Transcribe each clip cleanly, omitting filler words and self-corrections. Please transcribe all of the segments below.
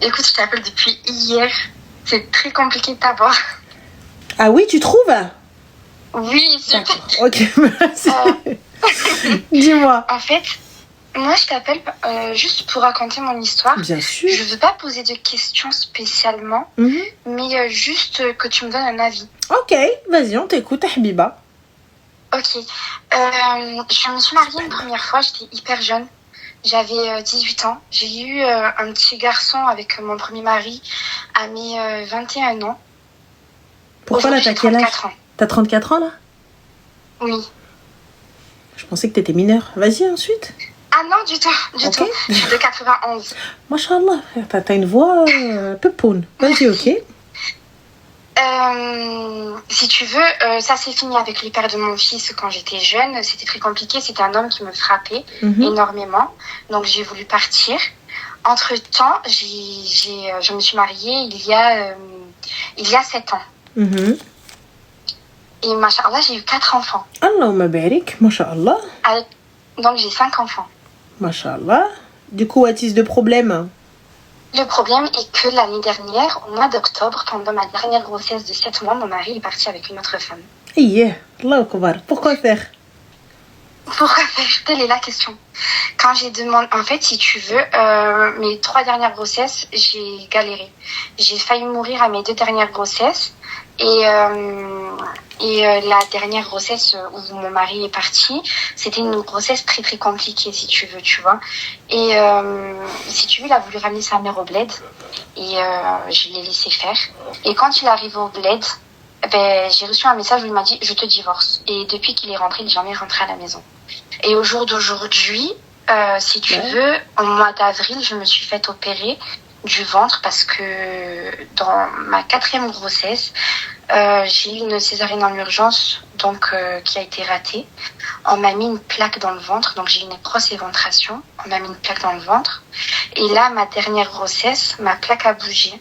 Écoute, je t'appelle depuis hier. C'est très compliqué de t'avoir. Ah oui, tu trouves? Oui, super. Ok, merci. Dis-moi. En fait, moi, je t'appelle juste pour raconter mon histoire. Bien sûr. Je veux pas poser de questions spécialement, mais juste que tu me donnes un avis. Ok, vas-y, on t'écoute, Habiba. Ok. Je me suis mariée une première fois, j'étais hyper jeune. J'avais 18 ans. J'ai eu un petit garçon avec mon premier mari à mes 21 ans. Pourquoi là, t'as quel âge? 34 ans. T'as 34 ans là? Oui. Je pensais que t'étais mineure. Vas-y, ensuite. Ah non, du tout. Je suis de 91. Machallah, t'as une voix peupoune. Vas-y, ok. Si tu veux, ça s'est fini avec le père de mon fils quand j'étais jeune. C'était très compliqué. C'était un homme qui me frappait énormément. Donc j'ai voulu partir. Entre-temps, je me suis mariée il y a 7 ans. Et machallah, j'ai eu 4 enfants. Allahumma barik, machallah. Donc j'ai 5 enfants. Machallah. Du coup, what is the problème? Le problème est que l'année dernière, au mois d'octobre, pendant ma dernière grossesse de 7 mois, mon mari est parti avec une autre femme. Yeah, Allah akbar. Pourquoi faire? Pourquoi faire? Telle est la question. Quand j'ai demandé, en fait, si tu veux, mes 3 dernières grossesses, j'ai galéré. J'ai failli mourir à mes 2 dernières grossesses. Et la dernière grossesse où mon mari est parti, c'était une grossesse très très compliquée, si tu veux, tu vois. Et si tu veux, il a voulu ramener sa mère au bled et je l'ai laissé faire. Et quand il est arrivé au bled, j'ai reçu un message où il m'a dit « Je te divorce ». Et depuis qu'il est rentré, il n'est jamais rentré à la maison. Et au jour d'aujourd'hui, si tu veux, au mois d'avril, je me suis fait opérer du ventre parce que dans ma 4e grossesse, j'ai eu une césarienne en urgence donc qui a été ratée. On m'a mis une plaque dans le ventre, donc j'ai eu une grosse éventration. On m'a mis une plaque dans le ventre. Et là, ma dernière grossesse, ma plaque a bougé.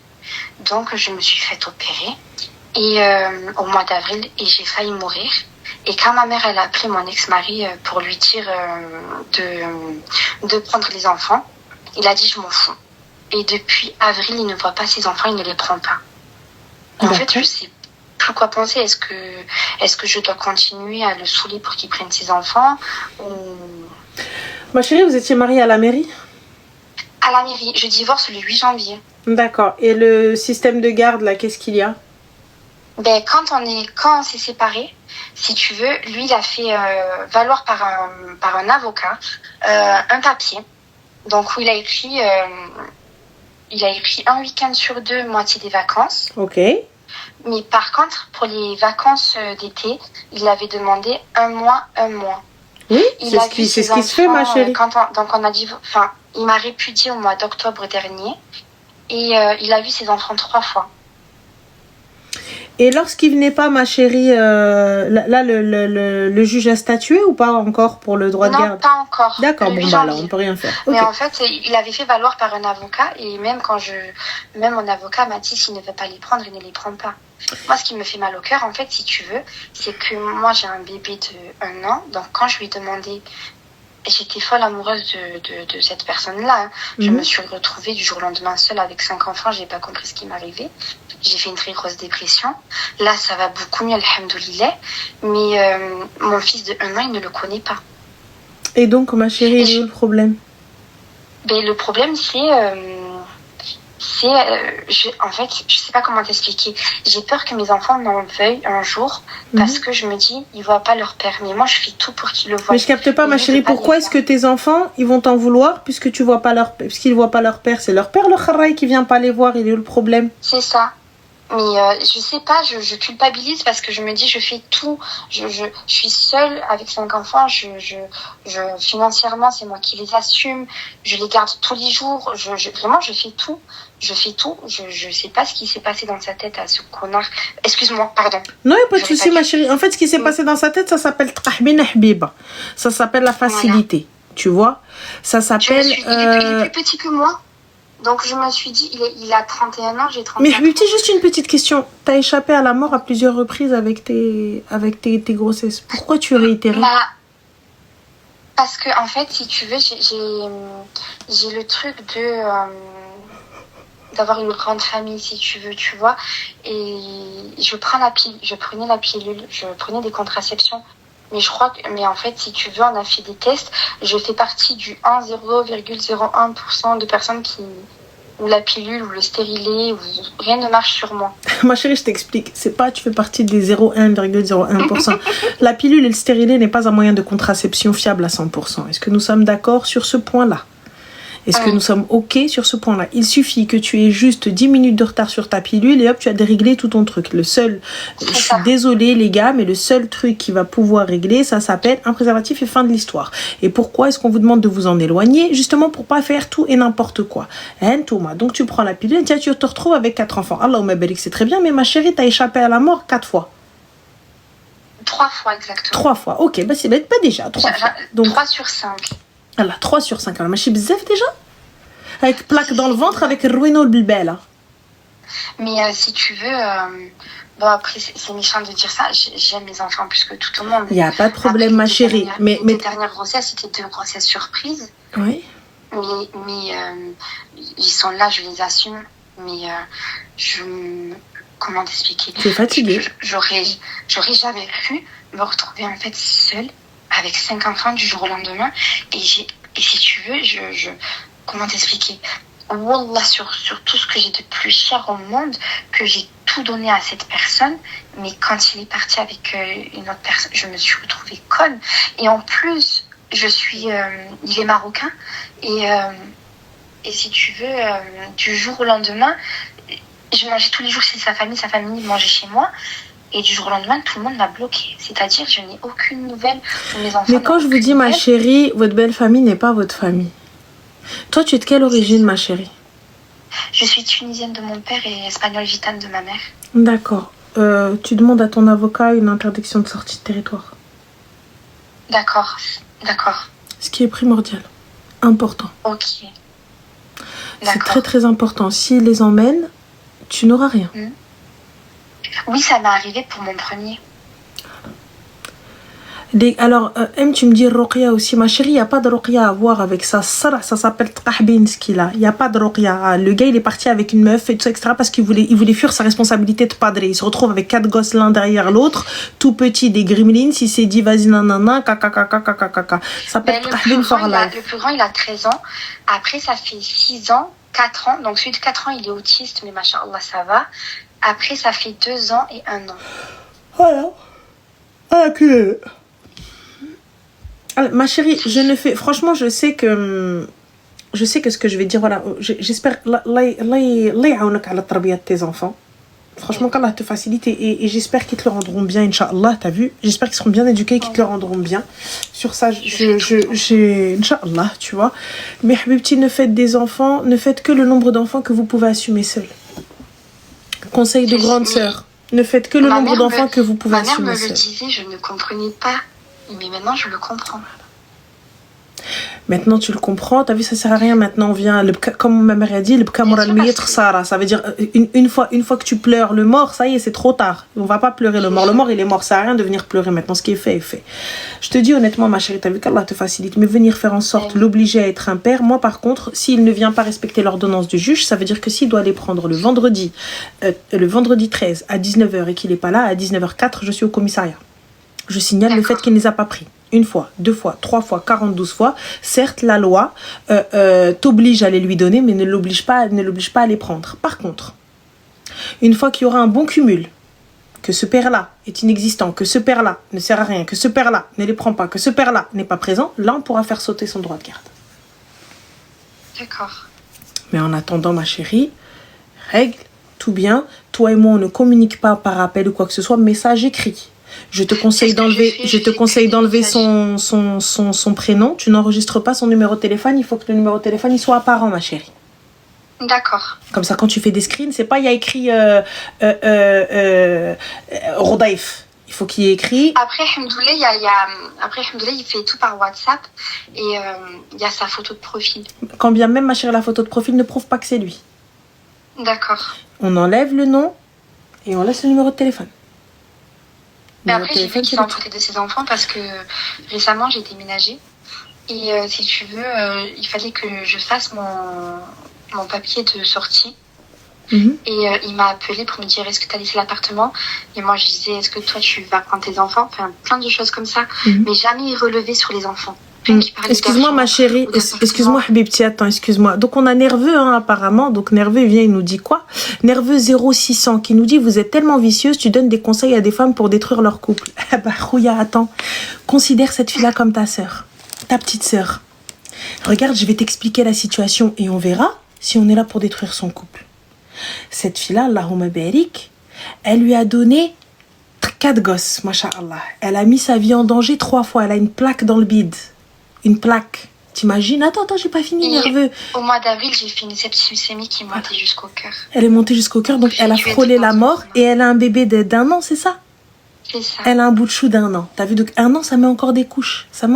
Donc je me suis fait opérer et au mois d'avril et j'ai failli mourir. Et quand ma mère elle a appelé mon ex-mari pour lui dire de prendre les enfants, il a dit je m'en fous. Et depuis avril, il ne voit pas ses enfants, il ne les prend pas. Et en fait, je sais plus quoi penser. Est-ce que je dois continuer à le saouler pour qu'il prenne ses enfants ou... Ma chérie, vous étiez mariée à la mairie? À la mairie. Je divorce le 8 janvier. D'accord. Et le système de garde, là, qu'est-ce qu'il y a? Quand on s'est séparés, si tu veux, lui, il a fait valoir par un avocat un papier. Donc, où il a écrit un week-end sur 2, moitié des vacances. Ok. Mais par contre, pour les vacances d'été, il avait demandé un mois. Oui, c'est ce qui se fait, ma chérie. Il m'a répudié au mois d'octobre dernier et il a vu ses enfants 3 fois. Et lorsqu'il venait pas, ma chérie, là, le juge a statué ou pas encore pour le droit de garde? Non, pas encore. D'accord, bon, bah là, on peut rien faire. Okay. Mais en fait, il avait fait valoir par un avocat et même mon avocat m'a dit s'il ne veut pas les prendre, il ne les prend pas. Moi, ce qui me fait mal au cœur, en fait, si tu veux, c'est que moi, j'ai un bébé de 1 an. Donc, quand je lui ai demandé, j'étais folle amoureuse de cette personne-là. Je me suis retrouvée du jour au lendemain seule avec 5 enfants. J'ai pas compris ce qui m'arrivait. J'ai fait une très grosse dépression. Là, ça va beaucoup mieux, alhamdoulilah. Mais mon fils de 1 an, il ne le connaît pas. Et donc, ma chérie, il est où le problème? Le problème, en fait, je sais pas comment t'expliquer. J'ai peur que mes enfants m'en veuillent un jour parce que je me dis, ils voient pas leur père. Mais moi, je fais tout pour qu'ils le voient. Mais je capte pas, ma chérie. Pourquoi est-ce que tes enfants, ils vont t'en vouloir puisque tu vois pas puisqu'ils voient pas leur père? C'est leur père, le kharraï, qui vient pas les voir. Il est où le problème? C'est ça. Mais je sais pas, je culpabilise parce que je me dis, je fais tout. Je suis seule avec 5 enfants. Financièrement, c'est moi qui les assume. Je les garde tous les jours. Vraiment, je fais tout. Je sais pas ce qui s'est passé dans sa tête à ce connard. Excuse-moi, pardon. Non, il n'y a pas de souci, ma chérie. En fait, ce qui s'est passé dans sa tête, ça s'appelle Tahbin Habiba. Ça s'appelle la facilité. Voilà. Tu vois? Ça s'appelle... Il est plus petit que moi. Donc je me suis dit, il a 31 ans, j'ai 34 ans. Mais Habibti, juste une petite question. T'as échappé à la mort à plusieurs reprises avec tes grossesses. Pourquoi tu réitérais? Parce que en fait, si tu veux, j'ai le truc de... d'avoir une grande famille, si tu veux, tu vois. Et je prenais la pilule, je prenais des contraceptions. Mais en fait, si tu veux, on a fait des tests. Je fais partie du 0,01% de personnes où la pilule, ou le stérilet, ou rien ne marche sur moi. Ma chérie, je t'explique. C'est pas tu fais partie des 0,01%. La pilule et le stérilet n'est pas un moyen de contraception fiable à 100%. Est-ce que nous sommes d'accord sur ce point-là? Est-ce que nous sommes OK sur ce point-là? Il suffit que tu aies juste 10 minutes de retard sur ta pilule et hop, tu as déréglé tout ton truc. Je suis désolée les gars, mais le seul truc qui va pouvoir régler, ça s'appelle un préservatif et fin de l'histoire. Et pourquoi est-ce qu'on vous demande de vous en éloigner? Justement pour pas faire tout et n'importe quoi. Hein, Thomas, donc tu prends la pilule, tiens, tu te retrouves avec 4 enfants. Allahumma barik, c'est très bien, mais ma chérie, t'as échappé à la mort 4 fois. 3 fois exactement. 3 fois, ok, bah c'est pas déjà. 3 fois. Donc 3 sur 5. Allah, 3 sur 5. Alors, machine bzef déjà? Avec plaque dans le ventre, avec le ruino le bilbel. Mais si tu veux, bon après c'est méchant de dire ça, j'aime mes enfants plus que tout le monde. Il n'y a pas de problème, ma chérie. Mais dernières grossesses, c'était 2 grossesses surprises. Oui. Mais ils sont là, je les assume. Mais comment t'expliquer? Tu es fatiguée. J'aurais jamais pu me retrouver en fait seule avec 5 enfants du jour au lendemain. Et si tu veux, comment t'expliquer? Wallah, sur tout ce que j'ai de plus cher au monde, que j'ai tout donné à cette personne, mais quand il est parti avec une autre personne, je me suis retrouvée conne. Et en plus, il est marocain, et si tu veux, du jour au lendemain, je mangeais tous les jours chez sa famille mangeait chez moi. Et du jour au lendemain, tout le monde m'a bloquée. C'est-à-dire, je n'ai aucune nouvelle de mes enfants. Mais quand je vous dis, ma chérie, votre belle famille n'est pas votre famille. Toi, tu es de quelle origine, ma chérie? Je suis tunisienne de mon père et espagnole gitane de ma mère. D'accord. Tu demandes à ton avocat une interdiction de sortie de territoire. D'accord. Ce qui est primordial. Important. Ok. C'est très très important. S'il les emmène, tu n'auras rien. Oui, ça m'est arrivé pour mon premier. Alors, tu me dis Ruqya aussi, ma chérie, il n'y a pas de Ruqya à voir avec ça. Ça s'appelle Tahbin, ce qu'il a. Il n'y a pas de Ruqya. Le gars, il est parti avec une meuf et tout ça, etc. parce qu'il voulait fuir sa responsabilité de padre. Il se retrouve avec 4 gosses l'un derrière l'autre, tout petit, des gremlins. Il s'est dit, vas-y, nanana, kaka. Ça s'appelle Tahbin for life. Le plus grand, il a 13 ans. Après, ça fait 6 ans, 4 ans. Donc, celui de 4 ans, il est autiste, mais machallah, ça va. Après, ça fait 2 ans et 1 an. Voilà. Ma chérie, franchement, je sais que ce que je vais dire, voilà, j'espère tes enfants. Franchement, qu'Allah te facilite et j'espère qu'ils te le rendront bien, Inch'Allah, t'as vu? J'espère qu'ils seront bien éduqués et qu'ils te le rendront bien. Sur ça, j'ai Inch'Allah, tu vois. Mais Habibti, ne faites que le nombre d'enfants que vous pouvez assumer seul. Conseil de grande sœur, ne faites que le nombre d'enfants que vous pouvez assumer seul. Ma mère me le disait, je ne comprenais pas. Mais maintenant, je le comprends. Maintenant, tu le comprends. T'as vu, ça sert à rien. Maintenant, on vient, comme ma mère a dit, le bkamoral miyet khsara. Ça veut dire, une fois que tu pleures le mort, ça y est, c'est trop tard. On va pas pleurer le mort. Le mort, il est mort. Ça sert à rien de venir pleurer maintenant. Ce qui est fait est fait. Je te dis honnêtement, ma chérie, t'as vu qu'Allah te facilite. Mais venir faire en sorte, l'obliger à être un père. Moi, par contre, s'il ne vient pas respecter l'ordonnance du juge, ça veut dire que s'il doit aller prendre le vendredi 13 à 19h et qu'il n'est pas là, à 19h04, je suis au commissariat. Je signale le fait qu'il ne les a pas pris. 1 fois, 2 fois, 3 fois, 42 fois. Certes, la loi t'oblige à les lui donner, mais ne l'oblige pas à les prendre. Par contre, une fois qu'il y aura un bon cumul, que ce père-là est inexistant, que ce père-là ne sert à rien, que ce père-là ne les prend pas, que ce père-là n'est pas présent, là, on pourra faire sauter son droit de garde. D'accord. Mais en attendant, ma chérie, règle, tout bien. Toi et moi, on ne communique pas par appel ou quoi que ce soit, message écrit. Je te conseille d'enlever son prénom. Tu n'enregistres pas son numéro de téléphone. Il faut que le numéro de téléphone il soit apparent, ma chérie. D'accord. Comme ça, quand tu fais des screens, c'est pas il y a écrit Rodaïf. Il faut qu'il y ait écrit. Après, Hamdoullah, il fait tout par WhatsApp et il y a sa photo de profil. Quand bien même, ma chérie, la photo de profil ne prouve pas que c'est lui. D'accord. On enlève le nom et on laisse le numéro de téléphone. Mais après, j'ai vu qu'il s'en de ses enfants parce que récemment, j'ai déménagé. Et si tu veux, il fallait que je fasse mon papier de sortie. Et il m'a appelé pour me dire est-ce que tu as laissé l'appartement? Et moi je disais est-ce que toi tu vas prendre tes enfants? Enfin plein de choses comme ça, mais jamais relevé sur les enfants. Excuse-moi ma chérie, excuse-moi Habibti, attends, excuse-moi. Donc on a Nerveux apparemment, donc Nerveux vient, il nous dit quoi? Nerveux 0600 qui nous dit vous êtes tellement vicieuse, tu donnes des conseils à des femmes pour détruire leur couple. Bah Rouya, attends, considère cette fille-là comme ta sœur, ta petite sœur. Regarde, je vais t'expliquer la situation et on verra si on est là pour détruire son couple. Cette fille-là, Allahumma barik, elle lui a donné 4 gosses, masha'Allah. Elle a mis sa vie en danger 3 fois, elle a une plaque dans le bide. Une plaque. T'imagines? Attends, j'ai pas fini, Nerveux. Au mois d'avril, j'ai fait une septicémie qui est montée jusqu'au cœur. Elle est montée jusqu'au cœur, donc elle a frôlé la mort et elle a un bébé d'1 an, c'est ça? C'est ça. Elle a un bout de chou d'1 an. T'as vu? Donc 1 an, ça met encore des couches. Ça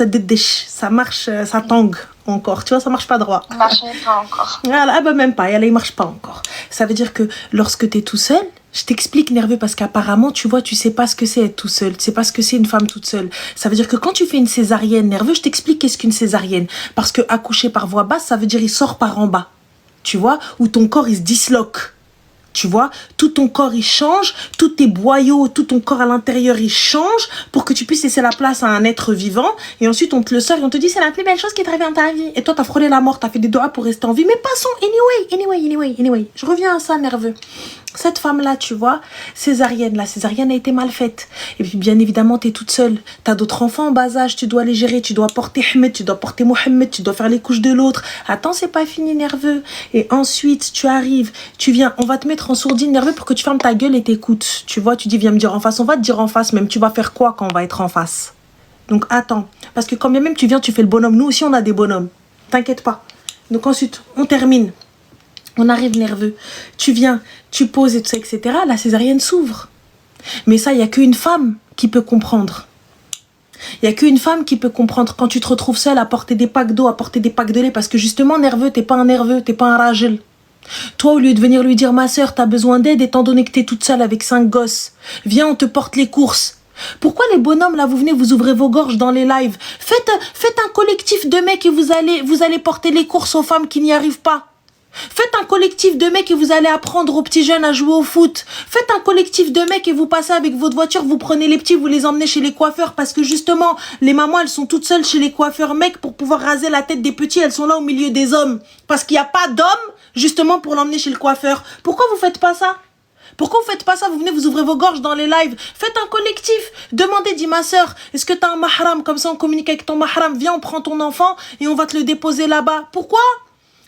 dédèche. Ça marche, ça tangue encore. Tu vois, ça marche pas droit. Ça marche pas encore. Ah bah même pas. Il marche pas encore. Ça veut dire que lorsque t'es tout seul, je t'explique Nerveux parce qu'apparemment, tu vois, tu sais pas ce que c'est être tout seul. Tu sais pas ce que c'est une femme toute seule. Ça veut dire que quand tu fais une césarienne, Nerveux, je t'explique qu'est-ce qu'une césarienne. Parce que accoucher par voie basse, ça veut dire il sort par en bas. Tu vois, où ton corps il se disloque. Tu vois, tout ton corps il change, tous tes boyaux, tout ton corps à l'intérieur il change pour que tu puisses laisser la place à un être vivant. Et ensuite on te le sort et on te dit c'est la plus belle chose qui est arrivée dans ta vie. Et toi t'as frôlé la mort, t'as fait des doigts pour rester en vie. Mais passons, anyway. Je reviens à ça, Nerveux. Cette femme-là, tu vois, la césarienne a été mal faite. Et puis, bien évidemment, t'es toute seule. T'as d'autres enfants en bas âge, tu dois les gérer. Tu dois porter Ahmed, tu dois porter Mohamed, tu dois faire les couches de l'autre. Attends, c'est pas fini, Nerveux. Et ensuite, tu arrives, tu viens, on va te mettre en sourdine, Nerveux, pour que tu fermes ta gueule et t'écoutes. Tu vois, tu dis, viens me dire en face. On va te dire en face, même. Tu vas faire quoi quand on va être en face? Donc, attends. Parce que quand bien même tu viens, tu fais le bonhomme. Nous aussi, on a des bonhommes. T'inquiète pas. Donc, ensuite, on termine. On arrive, Nerveux. Tu viens, tu poses et tout ça, etc. La césarienne s'ouvre. Mais ça, il n'y a qu'une femme qui peut comprendre. Il n'y a qu'une femme qui peut comprendre quand tu te retrouves seule à porter des packs d'eau, à porter des packs de lait. Parce que justement, Nerveux, t'es pas un nerveux, t'es pas un ragel. Toi, au lieu de venir lui dire, ma soeur, t'as besoin d'aide étant donné que t'es toute seule avec 5 gosses. Viens, on te porte les courses. Pourquoi les bonhommes, là, vous venez, vous ouvrez vos gorges dans les lives? Faites un collectif de mecs et vous allez porter les courses aux femmes qui n'y arrivent pas. Faites un collectif de mecs et vous allez apprendre aux petits jeunes à jouer au foot. Faites un collectif de mecs et vous passez avec votre voiture, vous prenez les petits, vous les emmenez chez les coiffeurs parce que justement, les mamans, elles sont toutes seules chez les coiffeurs mecs pour pouvoir raser la tête des petits, elles sont là au milieu des hommes. Parce qu'il n'y a pas d'hommes, justement, pour l'emmener chez le coiffeur. Pourquoi vous faites pas ça? Pourquoi vous faites pas ça? Vous venez, vous ouvrez vos gorges dans les lives. Faites un collectif. Demandez, dis ma soeur, est-ce que t'as un mahram? Comme ça, on communique avec ton mahram. Viens, on prend ton enfant et on va te le déposer là-bas. Pourquoi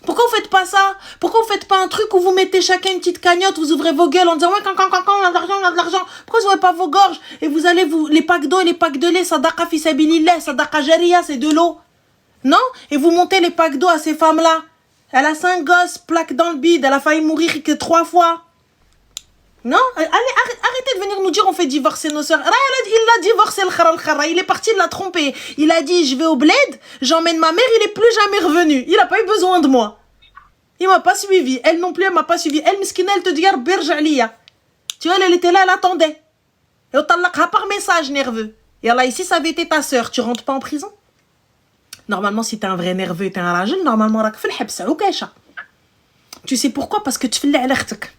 vous faites pas ça? Pourquoi vous faites pas un truc où vous mettez chacun une petite cagnotte, vous ouvrez vos gueules en disant ouais, quand, on a de l'argent, on a de l'argent. Pourquoi vous ouvrez pas vos gorges et vous allez les packs d'eau et les packs de lait, sadaqa fi sabilillah, sadaqa jariya, c'est de l'eau. Non? Et vous montez les packs d'eau à ces femmes-là. Elle a 5 gosses, plaque dans le bide, elle a failli mourir que 3 fois. Non? Allez, arrêtez de venir nous dire on fait divorcer nos sœurs. Il a divorcé le khara. Il est parti, il l'a trompé. Il a dit je vais au bled, j'emmène ma mère, il est plus jamais revenu. Il a pas eu besoin de moi. Il m'a pas suivi. Elle non plus, elle m'a pas suivi. Elle, miskina, elle te dit birjaliya. Tu vois, elle était là, elle attendait. Et on t'allaqha par message, Nerveux. Et Allah, ici, ça avait été ta sœur. Tu rentres pas en prison? Normalement, si t'es un vrai nerveux et t'es un ragel, normalement, rak fil habsa ou kacha. Tu sais pourquoi? Parce que tu fais l'alertek.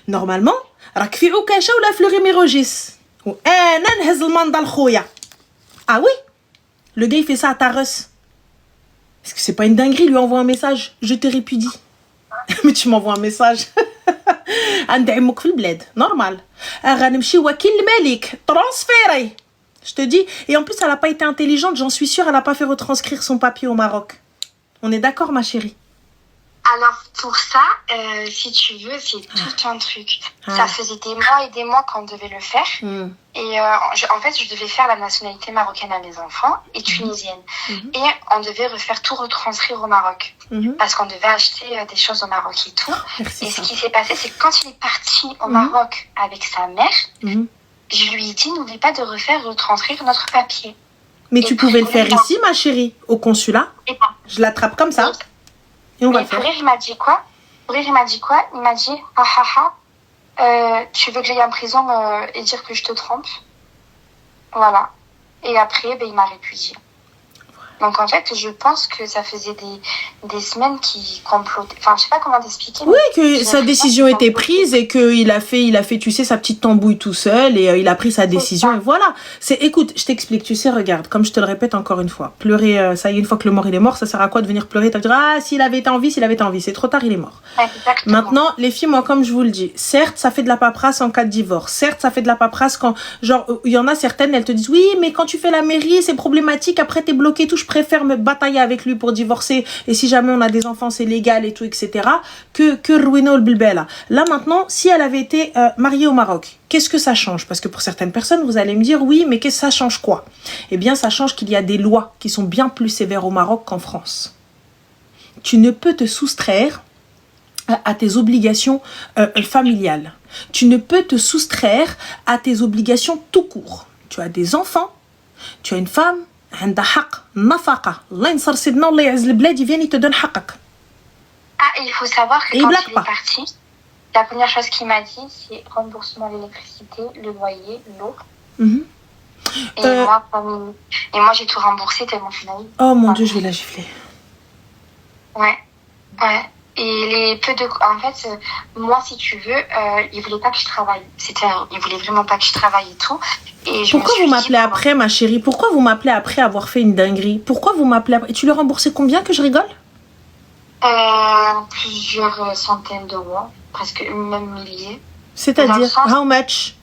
Normalement, راك في عكاشة ولا في الغيميروجيس وانا نهز المنضل خويا. Ah oui, le gars il fait ça à Taros. Est-ce que c'est pas une dinguerie? Lui envoie un message, je te répudie. Mais tu m'envoies un message. عند عمك في البلاد normal. غنمشي وكيل الملك transféré. Je te dis, et en plus elle a pas été intelligente, j'en suis sûre, elle a pas fait retranscrire son papier au Maroc. On est d'accord ma chérie? Alors, pour ça, si tu veux, c'est tout un truc. Ça faisait des mois et des mois qu'on devait le faire. Et en fait, je devais faire la nationalité marocaine à mes enfants et tunisienne. Et on devait tout retranscrire au Maroc. Parce qu'on devait acheter des choses au Maroc et tout. Et ce qui s'est passé, c'est que quand il est parti au Maroc avec sa mère, je lui ai dit, n'oublie pas de retranscrire notre papier. Mais tu pouvais le faire ici, ma chérie, au consulat. Je l'attrape comme ça. Et on va le faire. Il m'a dit quoi? Il m'a dit, tu veux que j'aille en prison et dire que je te trompe? Voilà. Et après, il m'a répudié. Donc en fait, je pense que ça faisait des semaines qu'il complotait. Enfin, je sais pas comment t'expliquer. Oui, que sa décision était prise et qu'il a fait, tu sais, sa petite tambouille tout seul et il a pris sa décision et voilà. Écoute, je t'explique, tu sais, regarde, comme je te le répète encore une fois, pleurer, ça y est, une fois que le mort il est mort, ça sert à quoi de venir pleurer? T'as dit, ah, s'il avait été en vie, c'est trop tard, il est mort. Exactement. Maintenant, les filles, moi, comme je vous le dis, certes, ça fait de la paperasse en cas de divorce, certes, ça fait de la paperasse quand, genre, il y en a certaines, elles te disent, oui, mais quand tu fais la mairie, c'est problématique, après t'es bloqué, tout, je préfère me batailler avec lui pour divorcer et si jamais on a des enfants c'est légal et tout etc que ruiner le bilbela. Là maintenant si elle avait été mariée au Maroc, qu'est-ce que ça change? Parce que pour certaines personnes vous allez me dire oui mais qu'est-ce que ça change quoi? Eh bien ça change qu'il y a des lois qui sont bien plus sévères au Maroc qu'en France. Tu ne peux te soustraire à tes obligations familiales. Tu ne peux te soustraire à tes obligations tout court. Tu as des enfants, tu as une femme, عندها حق نفقة الله ينصر سيدنا والله يعز البلاد يفين te donne حقك. Ah, et il faut savoir que quand il est parti, la première chose qu'il m'a dit, c'est remboursement de l'électricité, le loyer, l'eau. Et moi, j'ai tout remboursé tellement je l'ai. Oh mon Dieu, je vais la gifler. Ouais. Et les peu de... En fait, moi, si tu veux, il voulait pas que je travaille. Il voulait vraiment pas que je travaille et tout. Et pourquoi vous m'appelez après, ma chérie? Pourquoi vous m'appelez après avoir fait une dinguerie? Pourquoi vous m'appelez après? Et tu lui as remboursé combien que je rigole? Plusieurs centaines d'euros, presque même milliers. C'est-à-dire, how much?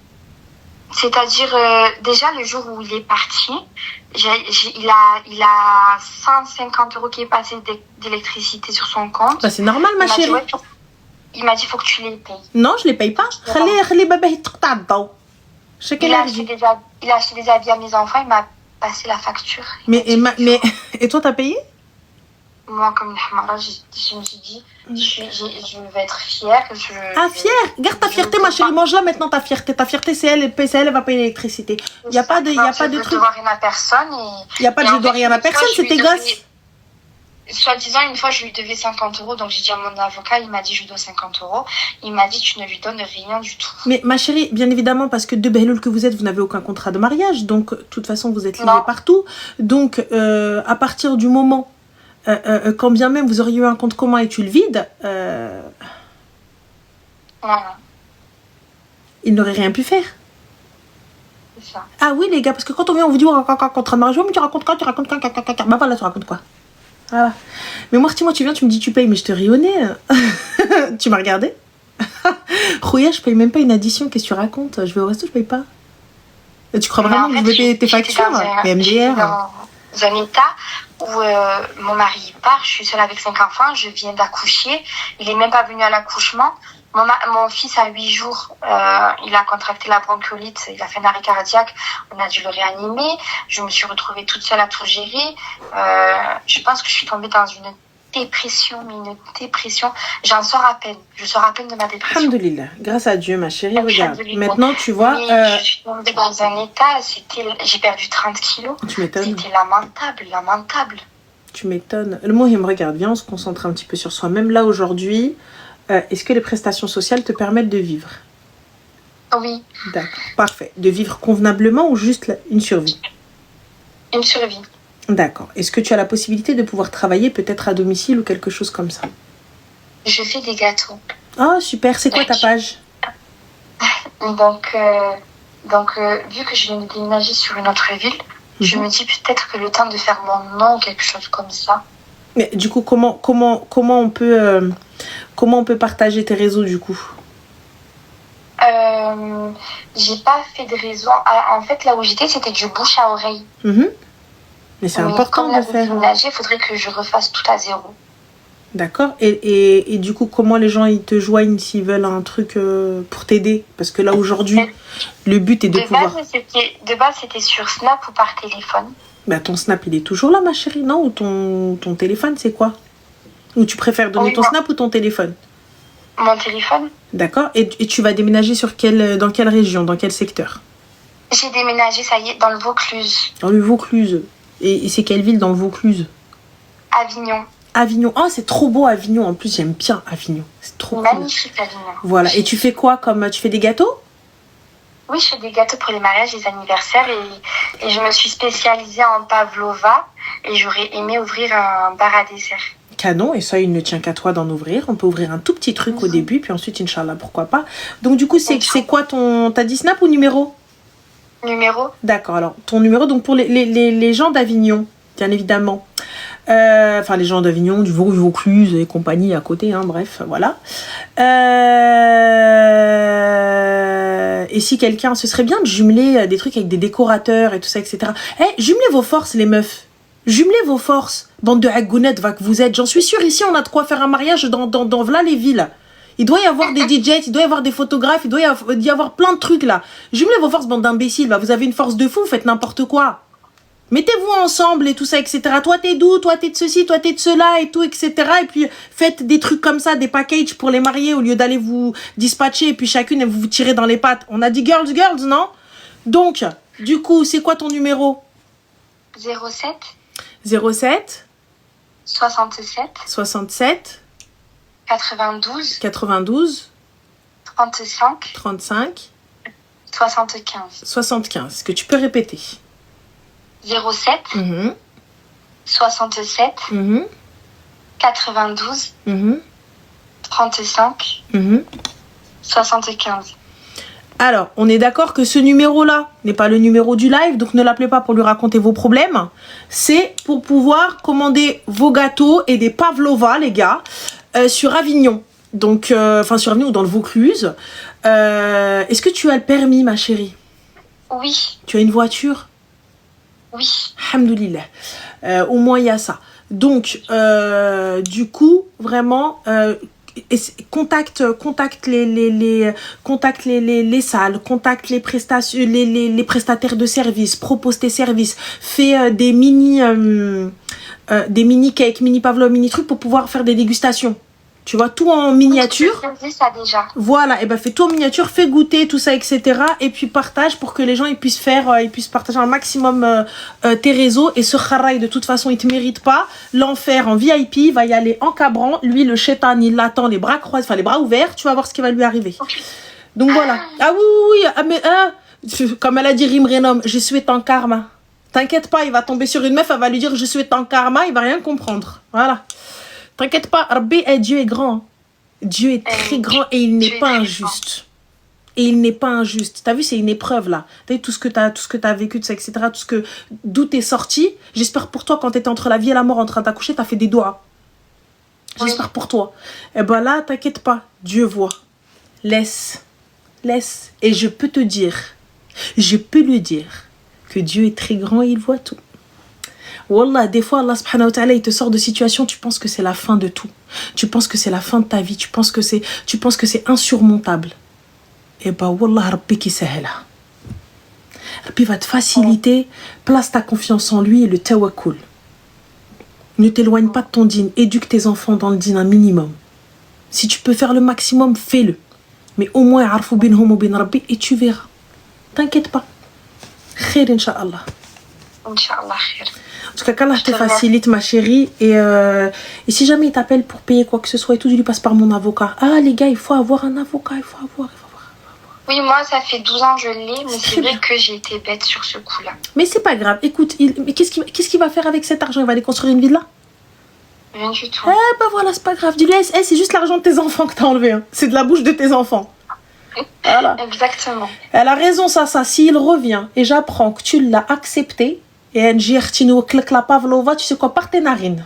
C'est-à-dire, déjà, le jour où il est parti, il a 150 euros qui est passé d'électricité sur son compte. Bah, c'est normal, ma chérie. Il m'a dit, faut que tu les payes. Non, je les paye pas. Il a acheté des habits à mes enfants, il m'a passé la facture. Et toi, t'as payé? Moi, comme une hamara, je me suis dit, je vais être fière. Fière? Garde ta fierté, ma chérie. Mange-la maintenant, ta fierté. Ta fierté, c'est elle va payer l'électricité. Il n'y a pas de truc. Je dois rien à personne. Il n'y a pas de je dois rien à personne, c'est tes gosses. Soi-disant, une fois, je lui devais 50 euros. Donc, j'ai dit à mon avocat, il m'a dit, je lui dois 50 euros. Il m'a dit, tu ne lui donnes rien du tout. Mais ma chérie, bien évidemment, parce que de Behloul que vous êtes, vous n'avez aucun contrat de mariage. Donc, de toute façon, vous êtes liés partout. Donc, à partir du moment... quand bien même vous auriez eu un compte commun et tu le vides, il n'aurait rien pu faire. C'est ça. Ah oui les gars, parce que quand on vient on vous dit on raconte contrat de mariage, mais tu racontes quoi? Tu racontes quoi? Bah voilà, tu racontes quoi? Voilà. Mais moi tu viens, tu me dis tu payes, mais je te ris au nez. Tu m'as regardé? Rouya, je paye même pas une addition, qu'est-ce que tu racontes? Je vais au resto, je paye pas. Et tu crois vraiment que je vais payer tes factures? Mais MDR. Dans un état où mon mari part, je suis seule avec 5 enfants, je viens d'accoucher, il est même pas venu à l'accouchement. Mon fils a 8 jours, il a contracté la bronchiolite, il a fait un arrêt cardiaque, on a dû le réanimer. Je me suis retrouvée toute seule à tout gérer. Je pense que je suis tombée dans une dépression. J'en sors à peine. Je sors à peine de ma dépression. Alhamdoulilah, grâce à Dieu, ma chérie, regarde. Maintenant, tu vois... Je suis tombée dans un état, j'ai perdu 30 kilos. Tu m'étonnes. C'était lamentable. Tu m'étonnes. Le mot, il me regarde. Viens, on se concentre un petit peu sur soi-même. Là, aujourd'hui, est-ce que les prestations sociales te permettent de vivre? Oui. D'accord, parfait. De vivre convenablement ou juste une survie? Une survie. D'accord. Est-ce que tu as la possibilité de pouvoir travailler peut-être à domicile ou quelque chose comme ça? Je fais des gâteaux. Oh, super. C'est quoi ta page? Donc, vu que je viens de déménager sur une autre ville, je me dis peut-être que le temps de faire mon nom ou quelque chose comme ça. Mais du coup, comment on peut partager tes réseaux du coup? J'ai pas fait de réseau. En fait, là où j'étais, c'était du bouche à oreille. Mais c'est important de faire. Il faudrait que je refasse tout à zéro. D'accord. Et du coup, comment les gens ils te joignent s'ils veulent un truc pour t'aider? Parce que là, aujourd'hui, le but est de pouvoir... De base, c'était sur Snap ou par téléphone. Bah, ton Snap, il est toujours là, ma chérie, non? Ou ton téléphone, c'est quoi? Ou tu préfères donner ton Snap ou ton téléphone? Mon téléphone. D'accord. Et tu vas déménager dans quelle région? Dans quel secteur? J'ai déménagé, ça y est, dans le Vaucluse. Dans le Vaucluse. Et c'est quelle ville dans le Vaucluse? Avignon. Avignon. Oh, c'est trop beau Avignon. En plus, j'aime bien Avignon. C'est trop magnifique cool. Avignon. Voilà. Et tu fais quoi tu fais des gâteaux? Oui, je fais des gâteaux pour les mariages, les anniversaires et je me suis spécialisée en pavlova. et j'aurais aimé ouvrir un bar à dessert. Canon, et ça, il ne tient qu'à toi d'en ouvrir. On peut ouvrir un tout petit truc au début, puis ensuite, Inch'Allah, pourquoi pas. Donc, du coup, c'est quoi ton... T'as dit Snap ou numéro? Numéro. D'accord, alors, ton numéro, donc pour les gens d'Avignon, bien évidemment. Enfin, les gens d'Avignon, du Vaucluse et compagnie à côté, hein, bref, voilà. Et si quelqu'un... Ce serait bien de jumeler des trucs avec des décorateurs et tout ça, etc. Jumelez vos forces, les meufs. Jumelez vos forces, bande de hagounettes, va que vous êtes. J'en suis sûre, ici, on a de quoi faire un mariage dans v'là les villes. Il doit y avoir des DJs, il doit y avoir des photographes, il doit y avoir plein de trucs, là. Jumelez vos forces, bande d'imbéciles, va. Vous avez une force de fou, vous faites n'importe quoi. Mettez-vous ensemble et tout ça, etc. Toi, t'es d'où? Toi, t'es de ceci, toi, t'es de cela et tout, etc. Et puis, faites des trucs comme ça, des packages pour les mariés, au lieu d'aller vous dispatcher et puis chacune, vous tirez dans les pattes. On a dit girls, non? Donc, du coup, c'est quoi ton numéro? 07 07 67 67 92 35 35 75. 75. Est-ce que tu peux répéter? 07 67 92 35 75. Alors, on est d'accord que ce numéro-là n'est pas le numéro du live, donc ne l'appelez pas pour lui raconter vos problèmes. C'est pour pouvoir commander vos gâteaux et des pavlova, les gars, sur Avignon. Donc, sur Avignon ou dans le Vaucluse. Est-ce que tu as le permis, ma chérie? Oui. Tu as une voiture? Oui. Alhamdoulilah. Au moins, il y a ça. Donc, du coup, vraiment... contacte les salles, contacte les prestations, les prestataires de services, propose tes services, fais des mini cakes, mini pavlova, mini trucs pour pouvoir faire des dégustations. Tu vois, tout en miniature. Ça déjà. Voilà, et ben fais tout en miniature, fais goûter tout ça, etc. Et puis partage pour que les gens ils puissent partager un maximum tes réseaux. Et ce kharaï, de toute façon, il te mérite pas. L'enfer en VIP, il va y aller en cabrant. Lui, le chétan, il l'attend, les bras croisés, enfin les bras ouverts. Tu vas voir ce qui va lui arriver. Okay. Donc voilà. Ah oui, comme elle a dit Rimrenom, je souhaite en karma. T'inquiète pas, il va tomber sur une meuf, elle va lui dire je souhaite en karma, il va rien comprendre. Voilà. T'inquiète pas, Rabbi, Dieu est grand. Dieu est très grand et il n'est pas injuste. Et il n'est pas injuste. T'as vu, c'est une épreuve là. T'as vu tout ce que t'as vécu, etc. D'où t'es sorti. J'espère pour toi, quand t'étais entre la vie et la mort en train d'accoucher, t'as fait des doigts. J'espère pour toi. Et ben là, t'inquiète pas, Dieu voit. Laisse. Et je peux le dire, que Dieu est très grand et il voit tout. Wallah, des fois, Allah subhanahu wa ta'ala, il te sort de situation, tu penses que c'est la fin de tout. Tu penses que c'est la fin de ta vie. Tu penses que c'est insurmontable. Et bah, Wallah, Rabbi qui sahela. Rabbi va te faciliter. Place ta confiance en lui et le tawakkul. Ne t'éloigne pas de ton dîn. Éduque tes enfants dans le dîn un minimum. Si tu peux faire le maximum, fais-le. Mais au moins, arfou binhum ou bin Rabbi et tu verras. T'inquiète pas. Khair, Inch'Allah. Inch'Allah, khair. En tout cas, qu'Allah te facilite, ma chérie. Et si jamais il t'appelle pour payer quoi que ce soit et tout, je lui passe par mon avocat. Ah, les gars, il faut avoir un avocat. Il faut avoir. Oui, moi, ça fait 12 ans que je l'ai, mais c'est vrai que j'ai été bête sur ce coup-là. Mais c'est pas grave. Écoute, mais qu'est-ce qu'il va faire avec cet argent? Il va aller construire une villa? Rien du tout. Bah voilà, c'est pas grave. Dis-lui, c'est juste l'argent de tes enfants que t'as enlevé. Hein. C'est de la bouche de tes enfants. Voilà. Exactement. Elle a raison, ça. S'il revient et j'apprends que tu l'as accepté, et un GRTino claque la pavlova, tu sais quoi, par tes narines.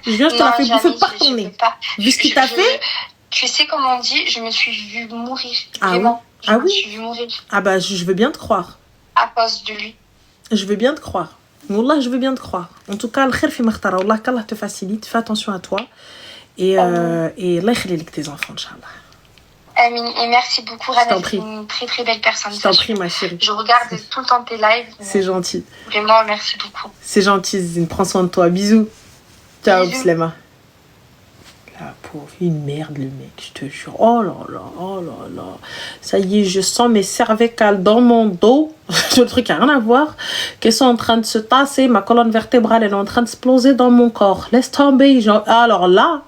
Je viens, je te la fais bouffer par ton nez. Vu ce qu'il t'a fait. Tu sais, comme on dit, je me suis vue mourir. Ah vraiment. Oui. Je me suis vue mourir. Ah bah, je veux bien te croire. À cause de lui. Je veux bien te croire. Wallah, je veux bien te croire. En tout cas, le khair fi makhtara. Wallah, qu'Allah te facilite. Fais attention à toi. Et Allah yakhlilik tes enfants, Inch'Allah. Amin. Et merci beaucoup, Rana. C'est une très très belle personne. Je t'en prie, ma chérie. Je regarde tout le temps tes lives. C'est gentil. Vraiment, merci beaucoup. C'est gentil, Zine. Prends soin de toi. Bisous. Ciao, Bislema. La pauvre, une merde, le mec, je te jure. Oh là là. Ça y est, je sens mes cervicales dans mon dos. Le truc n'a rien à voir. Qu'elles sont en train de se tasser. Ma colonne vertébrale, elle est en train de exploser dans mon corps. Laisse tomber. Alors là,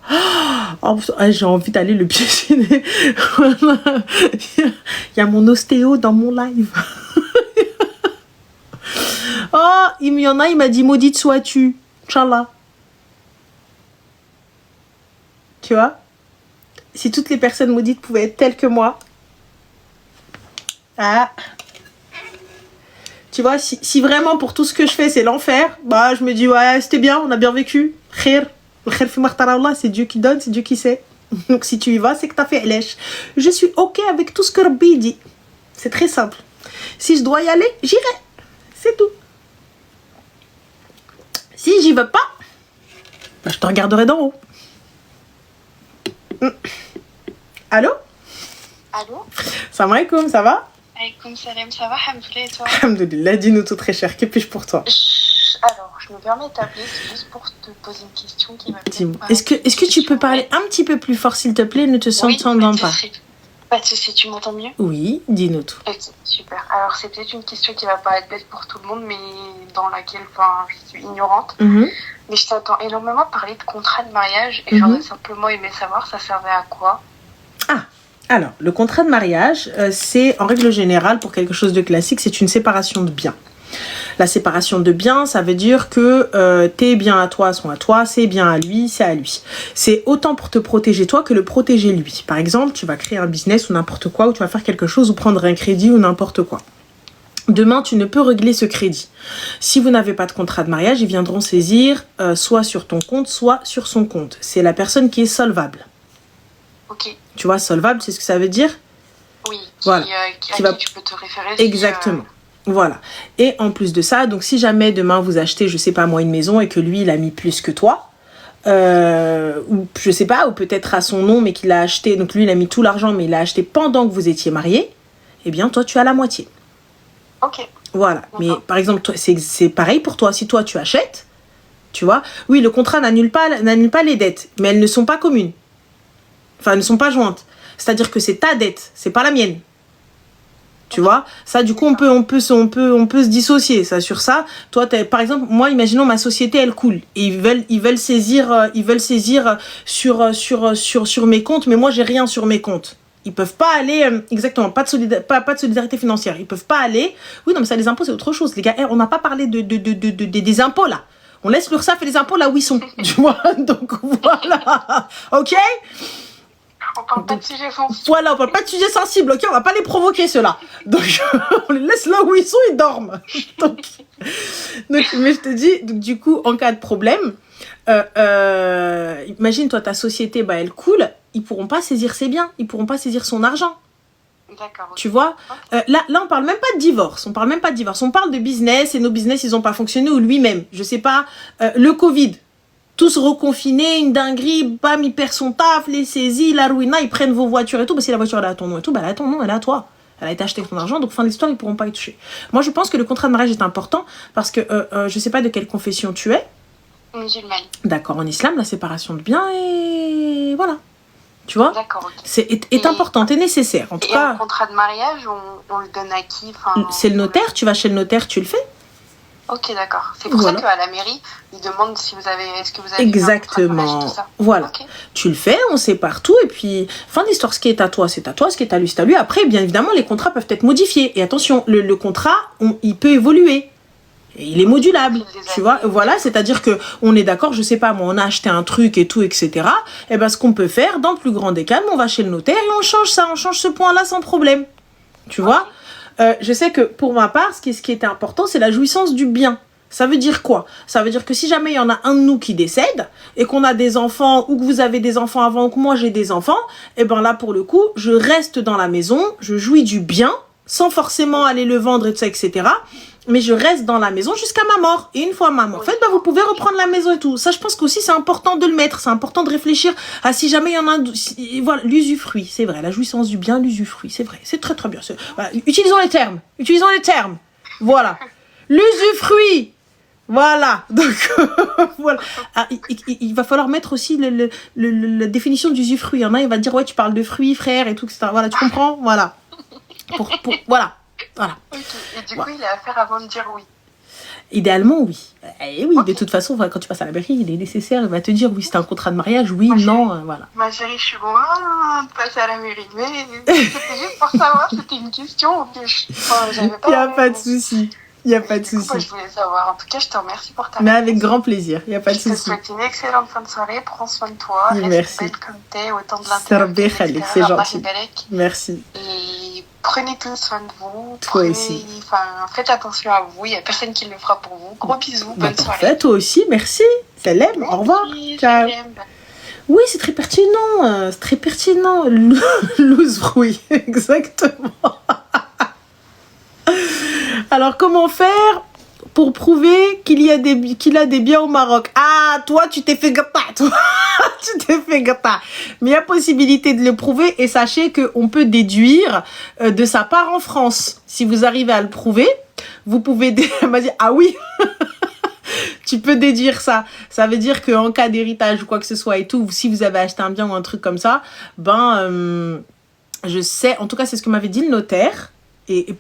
j'ai envie d'aller le piétiner. Voilà. Il y a mon ostéo dans mon live. Oh, il y en a, il m'a dit maudite sois-tu. Inch'Allah. Tu vois? Si toutes les personnes maudites pouvaient être telles que moi. Ah. Tu vois, si vraiment pour tout ce que je fais c'est l'enfer, bah je me dis ouais, c'était bien, on a bien vécu. Khir. Le khir fi makhtar Allah, c'est Dieu qui donne, c'est Dieu qui sait. Donc si tu y vas, c'est que t'as fait lèche. Je suis ok avec tout ce que Rabbi dit. C'est très simple. Si je dois y aller, j'irai. C'est tout. Si j'y vais pas, bah, je te regarderai d'en haut. Allô? Allô? Salam alaikum, ça va? Alaykoum salam, ça va, Hamdoullah, et toi? Alhamdoulilah, dis-nous tout très cher, que puis-je pour toi? Alors, je me permets de t'appeler, c'est juste pour te poser une question qui m'a... Dis-moi, est-ce que tu peux parler un petit peu plus fort, s'il te plaît? Ne te s'entendant pas. Pas de soucis, tu m'entends mieux? Oui, dis-nous tout. Ok, super. Alors, c'est peut-être une question qui va pas être bête pour tout le monde, mais dans laquelle, enfin, je suis ignorante. Mais je t'entends énormément parler de contrat de mariage et j'aurais simplement aimé savoir ça servait à quoi. Ah, alors, le contrat de mariage, c'est en règle générale, pour quelque chose de classique, c'est une séparation de biens. La séparation de biens, ça veut dire que tes biens à toi sont à toi, ses biens à lui, c'est à lui. C'est autant pour te protéger toi que le protéger lui. Par exemple, tu vas créer un business ou n'importe quoi, ou tu vas faire quelque chose ou prendre un crédit ou n'importe quoi. Demain, tu ne peux régler ce crédit. Si vous n'avez pas de contrat de mariage, ils viendront saisir soit sur ton compte, soit sur son compte. C'est la personne qui est solvable. Ok. Tu vois, solvable, c'est ce que ça veut dire? Oui, voilà. Qui tu peux te référer. Exactement. Voilà. Et en plus de ça, donc si jamais demain vous achetez, je sais pas moi, une maison et que lui, il a mis plus que toi, ou je sais pas, ou peut-être à son nom, mais qu'il a acheté, donc lui, il a mis tout l'argent, mais il l'a acheté pendant que vous étiez mariés, eh bien, toi, tu as la moitié. Ok. Voilà. D'accord. Mais par exemple, toi, c'est pareil pour toi. Si toi, tu achètes, tu vois, oui, le contrat n'annule pas les dettes, mais elles ne sont pas communes. Enfin, elles ne sont pas jointes. C'est-à-dire que c'est ta dette, c'est pas la mienne. Tu vois, ça du coup on peut se dissocier ça sur ça. Toi par exemple, moi imaginons ma société elle coule et ils veulent saisir sur mes comptes, mais moi j'ai rien sur mes comptes. Ils peuvent pas aller exactement, pas de solidarité financière. Ils peuvent pas aller. Oui non mais ça les impôts c'est autre chose les gars. On n'a pas parlé des impôts là. On laisse l'URSSAF et les impôts là où ils sont. Tu vois, donc voilà. OK? On parle pas de sujets sensibles. Voilà, on parle pas de sujets sensibles, ok? On va pas les provoquer, ceux-là. Donc, on les laisse là où ils sont, ils dorment. Donc, mais je te dis, donc, du coup, en cas de problème, imagine, toi, ta société, bah, elle coule, ils pourront pas saisir ses biens, ils pourront pas saisir son argent. D'accord. Tu vois, là, on parle même pas de divorce. On parle de business, et nos business, ils ont pas fonctionné, ou lui-même. Je sais pas, le Covid. Tous reconfinés, une dinguerie, bam, il perd son taf, les saisit, la ruina, ils prennent vos voitures et tout. Bah, si la voiture elle est à ton nom et tout, bah, elle est à ton nom, elle est à toi. Elle a été achetée avec ton argent, donc fin de l'histoire, ils pourront pas y toucher. Moi, je pense que le contrat de mariage est important parce que je sais pas de quelle confession tu es. Musulmane. D'accord, en islam, la séparation de biens et voilà. Tu vois? D'accord, ok. C'est important, c'est nécessaire. En tout cas, un contrat de mariage, on le donne à qui? C'est le notaire, tu vas chez le notaire, tu le fais. Ok, d'accord. C'est pour ça qu'à la mairie, ils demandent si est-ce que vous avez exactement. Tout ça. Voilà. Okay. Tu le fais, on sépare tout, et puis, fin d'histoire, ce qui est à toi, c'est à toi, ce qui est à lui, c'est à lui. Après, bien évidemment, les contrats peuvent être modifiés. Et attention, le contrat, il peut évoluer. Et il est modulable, tu vois. Voilà, c'est-à-dire que on est d'accord, je sais pas, moi, on a acheté un truc et tout, etc. Et ben, ce qu'on peut faire, dans le plus grand des calmes, on va chez le notaire et on change ça, on change ce point-là sans problème. Tu vois? Je sais que pour ma part, ce qui était important, c'est la jouissance du bien. Ça veut dire quoi? Ça veut dire que si jamais il y en a un de nous qui décède et qu'on a des enfants ou que vous avez des enfants avant ou que moi j'ai des enfants, et ben là pour le coup, je reste dans la maison, je jouis du bien sans forcément aller le vendre et tout ça, etc. Mais je reste dans la maison jusqu'à ma mort. Et une fois ma mort faite, bah, vous pouvez reprendre la maison et tout. Ça, je pense qu'aussi, c'est important de le mettre. C'est important de réfléchir à si jamais il y en a un... Voilà, l'usufruit, c'est vrai. La jouissance du bien, l'usufruit, c'est vrai. C'est très, très bien. Voilà. Utilisons les termes. Voilà. L'usufruit. Voilà. Donc, voilà. Ah, il va falloir mettre aussi la définition d'usufruit. Il y en a, il va dire, ouais, tu parles de fruits, frère, et tout, etc. Voilà, tu comprends? Voilà. Voilà. Voilà. Okay. Et du coup, il a affaire avant de dire oui. Idéalement, oui. Et oui, de toute façon, quand tu passes à la mairie, il est nécessaire, il va te dire oui, c'est un contrat de mariage, oui, non, voilà. Ma chérie, je suis loin de passer à la mairie, mais c'était juste pour savoir, c'était une question. Il n'y a pas de souci. Il n'y a pas de Du coup, souci. je voulais savoir. En tout cas, je te remercie pour ta Mais réponse. avec grand plaisir, il n'y a pas de Je te souci. souhaite une excellente fin de soirée. Prends soin de toi. Oui, Reste merci. belle comme t'es, autant de Ça l'intérieur va que bien, de Khalid, c'est l'extérieur. Allah gentil. yabarak. Merci. Et prenez tout soin de vous. Toi aussi. Faites attention à vous. Il n'y a personne qui le fera pour vous. Gros bisous. Bah, Bonne soirée. parfait, toi aussi, merci. Salam, au revoir. Ciao. Salam. Oui, c'est très pertinent. C'est très pertinent. Louzrouille, exactement. Alors, comment faire pour prouver qu'il a des biens au Maroc? Ah, toi, tu t'es fait gâta. Toi, tu t'es fait gâta. Mais il y a possibilité de le prouver et sachez qu'on peut déduire de sa part en France. Si vous arrivez à le prouver, vous pouvez... Elle m'a dit, ah oui. Tu peux déduire ça. Ça veut dire qu'en cas d'héritage ou quoi que ce soit et tout, si vous avez acheté un bien ou un truc comme ça, je sais, en tout cas, c'est ce que m'avait dit le notaire. Et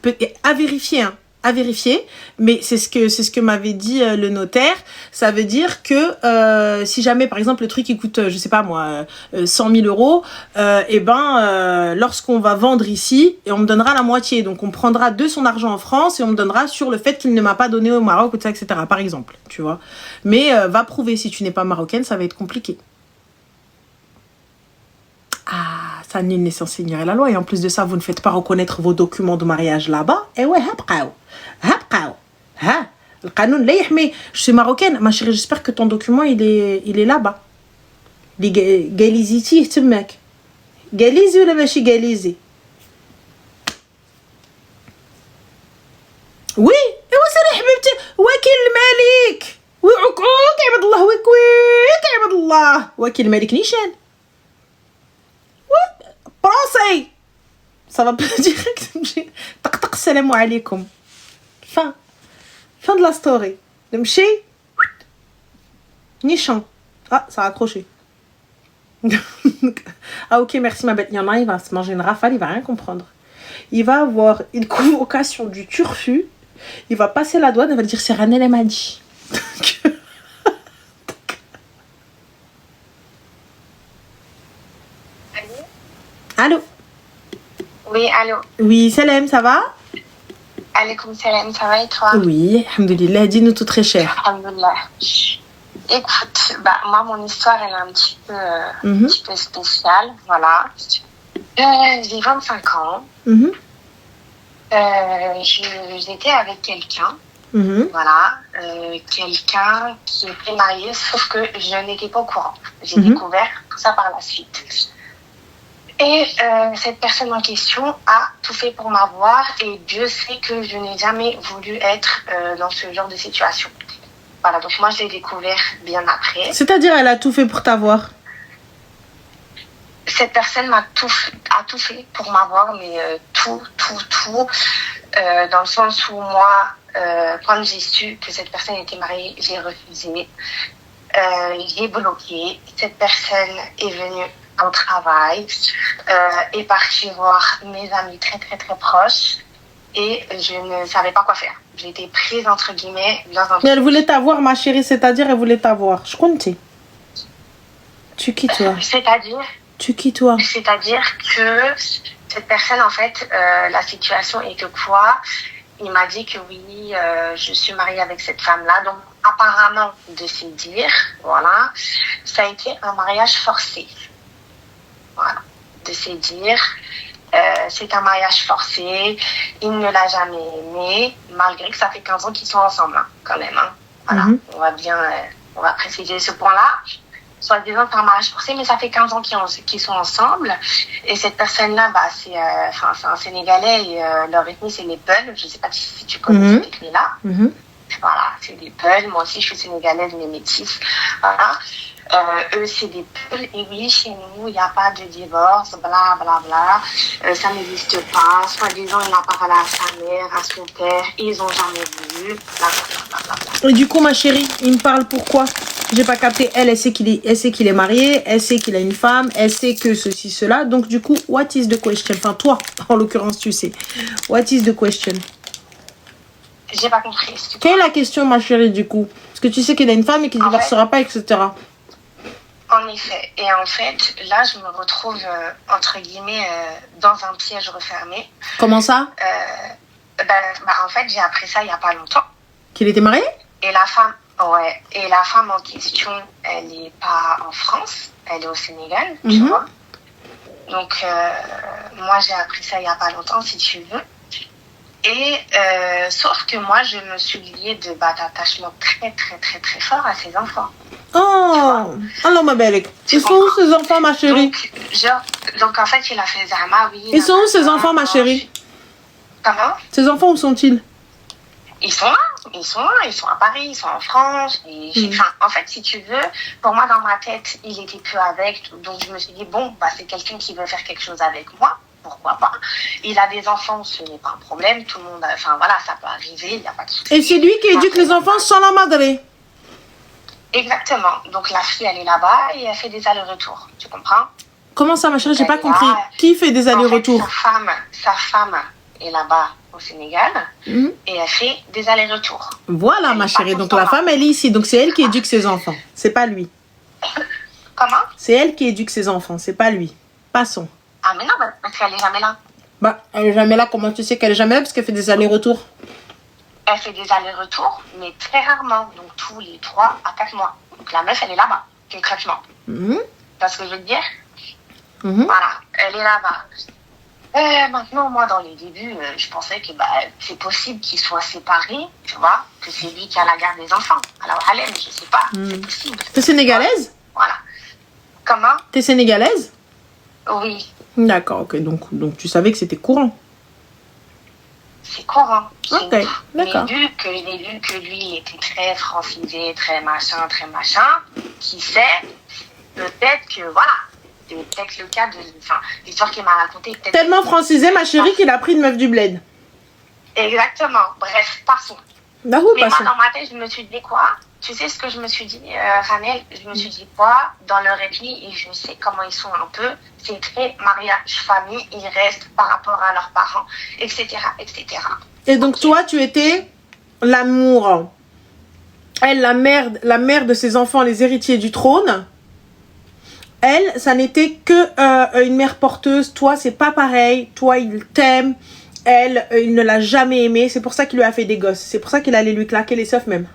à vérifier, hein, à vérifier. Mais c'est ce que m'avait dit le notaire. Ça veut dire que si jamais, par exemple, le truc il coûte, je sais pas moi, 100 000 euros, lorsqu'on va vendre ici, et on me donnera la moitié. Donc, on prendra de son argent en France et on me donnera sur le fait qu'il ne m'a pas donné au Maroc, etc., par exemple. Tu vois. Mais va prouver, si tu n'es pas marocaine, ça va être compliqué. Ah, ça nul n'est censé ignorer la loi. Et en plus de ça, vous ne faites pas reconnaître vos documents de mariage là-bas. Et ouais, habqaou. Ha, le qanoun la yahmi. Je suis marocaine, ma chérie, j'espère que ton document il est là-bas. Galiziti تماك. Galizi ولا ماشي Galizi? Oui, ايوا سيري حبيبتي. وكيل الملك. وعكوك عباد الله وكويك عباد الله. وكيل الملك نيشان. براسي. Ça va pas direct. طق السلام عليكم. Fin de la story. نمشي. Nichon. Ah, ça a accroché. Ah ok, merci ma belle. Il y en a, il va se manger une rafale, il va rien comprendre. Il va avoir une convocation du turfu. Il va passer la douane, il va dire c'est Ranel m'a dit. Allô? Oui, allô. Oui, Salem, ça va? Alaykoum salam, ça va et toi? Oui, alhamdoulilah, dis-nous tout très cher. Alhamdoulilah. Écoute, moi, mon histoire, elle est un petit peu spéciale, voilà. J'ai 25 ans. J'étais avec quelqu'un, voilà, quelqu'un qui était marié, sauf que je n'étais pas au courant. J'ai découvert tout ça par la suite. Et cette personne en question a tout fait pour m'avoir et Dieu sait que je n'ai jamais voulu être dans ce genre de situation. Voilà, donc moi je l'ai découvert bien après. C'est-à-dire elle a tout fait pour t'avoir? Cette personne a tout fait pour m'avoir, mais tout. Dans le sens où moi, quand j'ai su que cette personne était mariée, j'ai refusé. J'ai bloqué. Cette personne est venue au travail, est partie voir mes amis très très très proches et je ne savais pas quoi faire. J'étais prise entre guillemets dans un... Mais elle voulait t'avoir ma chérie, c'est-à-dire elle voulait t'avoir. Je comptais. Tu qui toi? C'est-à-dire que cette personne en fait, la situation est que quoi? Il m'a dit que oui, je suis mariée avec cette femme-là, donc apparemment de se dire, voilà, ça a été un mariage forcé. Voilà, de se dire, c'est un mariage forcé, il ne l'a jamais aimé, malgré que ça fait 15 ans qu'ils sont ensemble, hein, quand même. Hein. Voilà, on va préciser ce point-là. Soi-disant, c'est un mariage forcé, mais ça fait 15 ans qu'ils sont ensemble. Et cette personne-là, c'est un Sénégalais et leur ethnie, c'est les Peuls. Je ne sais pas si tu connais cette ethnie-là. Voilà, c'est des Peuls. Moi aussi, je suis sénégalaise, mais métisse. Voilà. Eux, c'est des Peuls. Et oui, chez nous, il n'y a pas de divorce, bla, bla, bla. Ça n'existe pas. Soi-disant, il a parlé à sa mère, à son père. Ils n'ont jamais voulu. Bla, bla, bla, bla, bla. Et du coup, ma chérie, il me parle pourquoi? J'ai pas capté. Elle sait qu'il est marié. Elle sait qu'il a une femme. Elle sait que ceci, cela. Donc, du coup, what is the question? Enfin, toi, en l'occurrence, tu sais. What is the question? J'ai pas compris. Quelle est la question, ma chérie, du coup? Parce que tu sais qu'il a une femme et qu'il ne divorcera pas, etc. En effet. Et en fait, là, je me retrouve, entre guillemets, dans un piège refermé. Comment ça? En fait, j'ai appris ça il n'y a pas longtemps. Qu'il était marié? Et la femme en question, elle n'est pas en France, elle est au Sénégal, tu vois. Donc, moi, j'ai appris ça il n'y a pas longtemps, si tu veux. Et sauf que moi, je me suis liée d'attachement très, très, très, très fort à ses enfants. Oh, alors ma belle, ils sont où ces enfants, ma chérie? Donc en fait, il a fait Zama, oui. Ils sont où ces enfants, ma chérie? Comment? Ces enfants, où sont-ils? Ils sont à Paris, ils sont en France. En fait, si tu veux, pour moi, dans ma tête, il était peu avec. Donc je me suis dit, bon, c'est quelqu'un qui veut faire quelque chose avec moi. Pourquoi pas? Il a des enfants, ce n'est pas un problème. Tout le monde, ça peut arriver, il n'y a pas de souci. Et c'est lui qui éduque les enfants sans la madre? Exactement. Donc la fille, elle est là-bas et elle fait des allers-retours. Tu comprends? Comment ça, ma chérie? J'ai pas compris. Qui fait des allers-retours? Sa femme est là-bas au Sénégal et elle fait des allers-retours. Voilà, ma chérie. Donc la femme, elle est ici. Donc c'est elle qui éduque ses enfants. C'est pas lui. Comment? C'est elle qui éduque ses enfants. C'est pas lui. Passons. Ah mais non, parce qu'elle est jamais là. Elle est jamais là. Comment tu sais qu'elle est jamais là? Parce qu'elle fait des allers-retours. Elle fait des allers-retours, mais très rarement. Donc tous les 3 à 4 mois. Donc la meuf, elle est là-bas, concrètement. Parce que je veux te dire, voilà, elle est là-bas. Maintenant, moi, dans les débuts, je pensais que c'est possible qu'ils soient séparés, tu vois, que c'est lui qui a la garde des enfants. Alors, allez, mais je sais pas, c'est possible. T'es sénégalaise? Voilà. Comment? T'es sénégalaise? Oui. D'accord, ok. Donc tu savais que c'était courant. C'est courant. Ok, d'accord. Mais vu que lui, il était très francisé, très machin, qui sait, peut-être que, voilà, c'est peut-être le cas de... l'histoire qu'il m'a racontée... Tellement francisé, ma chérie, qu'il a pris une meuf du bled. Exactement. Bref, passons. Mais moi, dans ma tête, je me suis dit quoi? Tu sais ce que je me suis dit, Ranel? Je me suis dit quoi? Dans leur ethnie, et je sais comment ils sont un peu, c'est très mariage, famille, ils restent par rapport à leurs parents, etc., etc. Et donc toi, tu étais l'amour. Elle, la mère de ses enfants, les héritiers du trône. Elle, ça n'était que une mère porteuse. Toi, c'est pas pareil. Toi, il t'aime. Elle, il ne l'a jamais aimé. C'est pour ça qu'il lui a fait des gosses. C'est pour ça qu'il allait lui claquer les seufs même.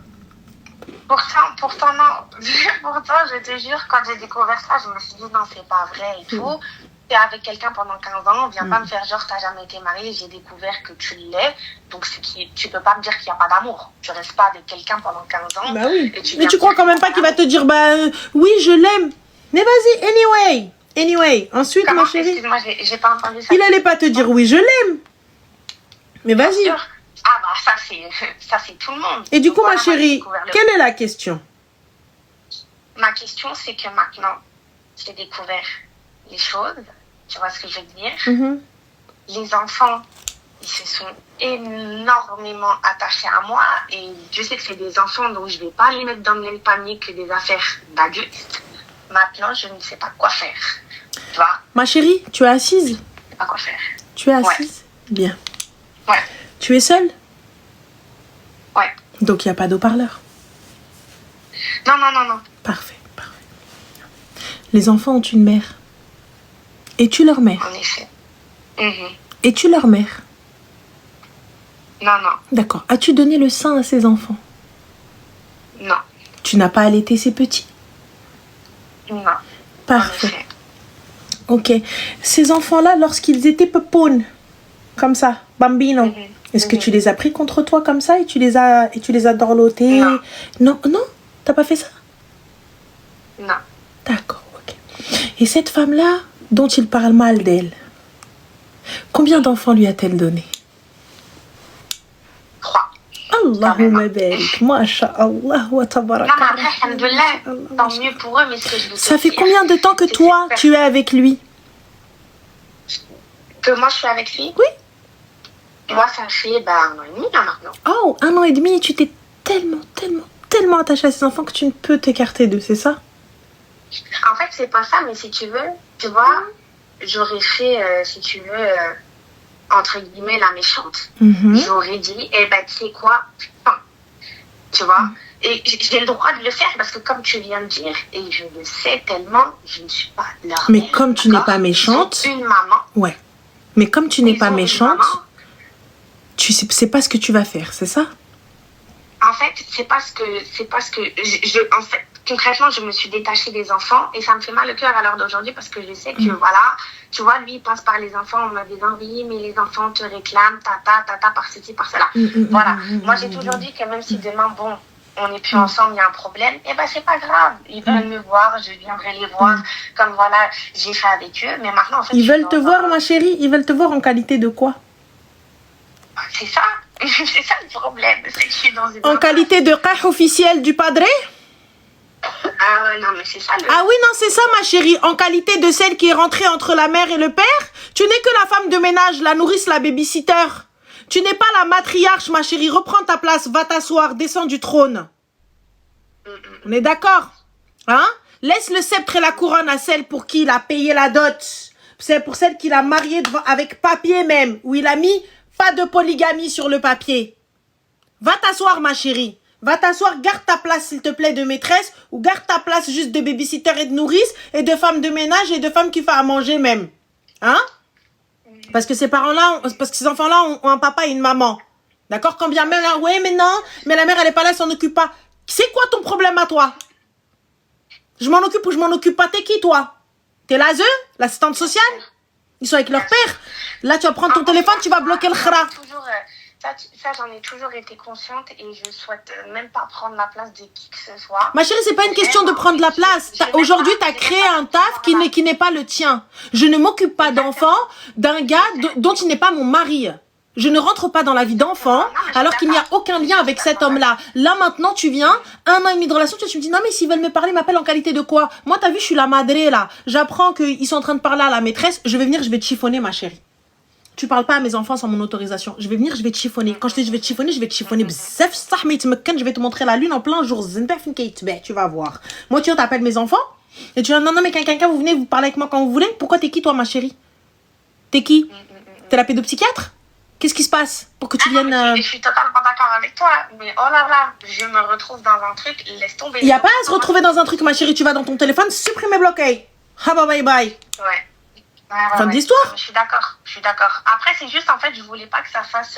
Pourtant, non. Pourtant, je te jure, quand j'ai découvert ça, je me suis dit, non, c'est pas vrai et tout. T'es avec quelqu'un pendant 15 ans, viens pas me faire genre, t'as jamais été mariée, j'ai découvert que tu l'es. Donc, tu peux pas me dire qu'il n'y a pas d'amour. Tu restes pas avec quelqu'un pendant 15 ans. Bah oui. Mais tu crois quand même pas qu'il va te dire, oui, je l'aime. Mais vas-y, anyway. Ensuite, ma chérie. Excuse-moi, j'ai pas entendu ça. Il allait pas te dire, oui, je l'aime. Mais vas-y. Ça c'est tout le monde. Et du coup, ma chérie, quelle est la question? Ma question, c'est que maintenant, j'ai découvert les choses. Tu vois ce que je veux dire? Les enfants, ils se sont énormément attachés à moi. Et je sais que c'est des enfants, donc je vais pas les mettre dans le même panier que des affaires d'adultes. Maintenant, je ne sais pas quoi faire. Tu vois? Ma chérie, tu es assise? Je sais pas quoi faire. Tu es assise? Bien. Ouais. Tu es seule? Ouais. Donc il n'y a pas d'eau-parleur? Non. Parfait. Les enfants ont une mère. Es-tu leur mère? En effet. Es-tu leur mère? Non. D'accord. As-tu donné le sein à ces enfants? Non. Tu n'as pas allaité ces petits? Non. Parfait. Ok. Ces enfants-là, lorsqu'ils étaient pepounes, comme ça, bambino, est-ce que tu les as pris contre toi comme ça et tu les as dorlotés? Non. T'as pas fait ça? Non. D'accord, ok. Et cette femme-là, dont il parle mal d'elle, combien d'enfants lui a-t-elle donné? 3. Allahumma barik, masha'Allah wa tabarak. Non, mais après, alhamdoulilah, tant mieux pour eux, mais ce que je veux Ça fait combien de temps que toi, tu es avec lui? Que moi, je suis avec lui? Oui. Moi, ça fait 1 an et demi, maintenant. Oh, 1 an et demi, et tu t'es tellement attachée à ces enfants que tu ne peux t'écarter d'eux, c'est ça? En fait, c'est pas ça, mais si tu veux, tu vois, j'aurais fait, si tu veux, entre guillemets, la méchante. J'aurais dit, tu sais quoi, tu vois. Et j'ai le droit de le faire parce que comme tu viens de dire, et je le sais tellement, je ne suis pas leur Mais mère, comme tu n'es pas méchante... Une maman. Ouais. Mais comme tu n'es pas méchante... Tu sais pas ce que tu vas faire, c'est ça? En fait, c'est parce que en fait, concrètement, je me suis détachée des enfants et ça me fait mal au cœur à l'heure d'aujourd'hui parce que je sais que, voilà, tu vois, lui, il passe par les enfants, on m'a des envies, mais les enfants te réclament, tata, par ceci, par cela. Voilà. Moi, j'ai toujours dit que même si demain, bon, on n'est plus ensemble, il y a un problème, eh ben, c'est pas grave. Ils veulent me voir, je viendrai les voir, comme voilà, j'ai fait avec eux, mais maintenant, en fait. Ils veulent te voir, ma chérie, ils veulent te voir en qualité de quoi? C'est ça. C'est ça le problème, c'est que je suis dans une... En qualité de qah officiel du padre? Ah ouais, non, mais c'est ça le... Ah oui, non, c'est ça, ma chérie. En qualité de celle qui est rentrée entre la mère et le père, tu n'es que la femme de ménage, la nourrice, la babysitter. Tu n'es pas la matriarche, ma chérie. Reprends ta place, va t'asseoir, descends du trône. On est d'accord? Hein? Laisse le sceptre et la couronne à celle pour qui il a payé la dot. C'est pour celle qu'il a mariée avec papier même, où il a mis pas de polygamie sur le papier. Va t'asseoir, ma chérie. Va t'asseoir, garde ta place, s'il te plaît, de maîtresse, ou garde ta place juste de babysitter et de nourrice, et de femme de ménage, et de femme qui fait à manger même. Hein? Parce que ces parents-là, parce que ces enfants-là ont un papa et une maman. D'accord? Quand bien même là, ouais, mais non, mais la mère, elle est pas là, elle s'en occupe pas. C'est quoi ton problème à toi? Je m'en occupe ou je m'en occupe pas? T'es qui, toi? T'es l'ASE? L'assistante sociale? Ils sont avec leur père. Là, tu vas prendre ton téléphone, tu vas bloquer le khra. Ça, j'en ai toujours été consciente et je souhaite même pas prendre la place de qui que ce soit. Ma chérie, c'est pas une question de prendre la place. Aujourd'hui, tu as créé un taf qui n'est pas le tien. Je ne m'occupe pas d'enfants d'un gars dont il n'est pas mon mari. Je ne rentre pas dans la vie d'enfant alors qu'il n'y a aucun lien avec cet homme-là. Là, maintenant, tu viens, 1 an et demi de relation, tu me dis, non, mais s'ils veulent me parler, ils m'appellent en qualité de quoi? Moi, t'as vu, je suis la madre, là. J'apprends qu'ils sont en train de parler à la maîtresse. Je vais venir, je vais te chiffonner, ma chérie. Tu parles pas à mes enfants sans mon autorisation. Je vais venir, je vais te chiffonner. Quand je te dis je vais te chiffonner, je vais te chiffonner. Je vais te montrer la lune en plein jour. Tu vas voir. Moi, tu t'appelles mes enfants et tu dis non, mais quelqu'un, vous venez, vous parlez avec moi quand vous voulez. Pourquoi t'es qui, toi, ma chérie? T'es qui? T'es la pédopsychiatre? Qu'est-ce qui se passe pour que tu viennes... Je suis totalement d'accord avec toi, mais oh là là, je me retrouve dans un truc, laisse tomber. Il n'y a pas à se retrouver dans un truc, ma chérie. Tu vas dans ton téléphone, supprimer, bloquer. Bye bye. Ouais. Fin de l'histoire. Je suis d'accord. Après, c'est juste, en fait, je voulais pas que ça fasse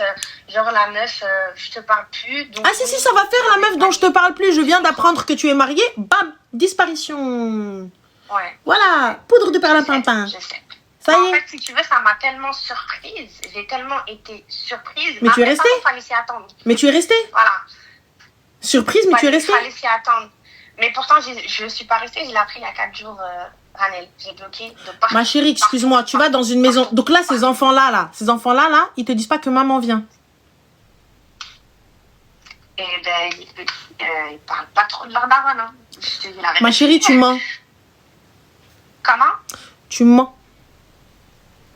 genre la meuf, je te parle plus. Donc, ah si, ça va faire la meuf dont je te parle plus. Je viens d'apprendre que tu es mariée. Bam, disparition. Ouais. Voilà, poudre de perlimpinpin. Je sais. Ça y est. En fait, si tu veux, ça m'a tellement surprise. J'ai tellement été surprise. Mais tu es restée. Il fallait s'y attendre. Mais tu es restée. Voilà. Surprise, mais tu es restée. Il fallait s'y attendre. Mais pourtant, je ne suis pas restée. Je l'ai appris il y a 4 jours, Ranel. J'ai bloqué de partout. Ma chérie, excuse-moi, tu vas dans une maison. Donc là, ces enfants-là, ils te disent pas que maman vient. Eh ben, ils parlent pas trop de leur daronne. Hein. Je te dis la vérité. Ma chérie, tu mens. Comment? Tu mens.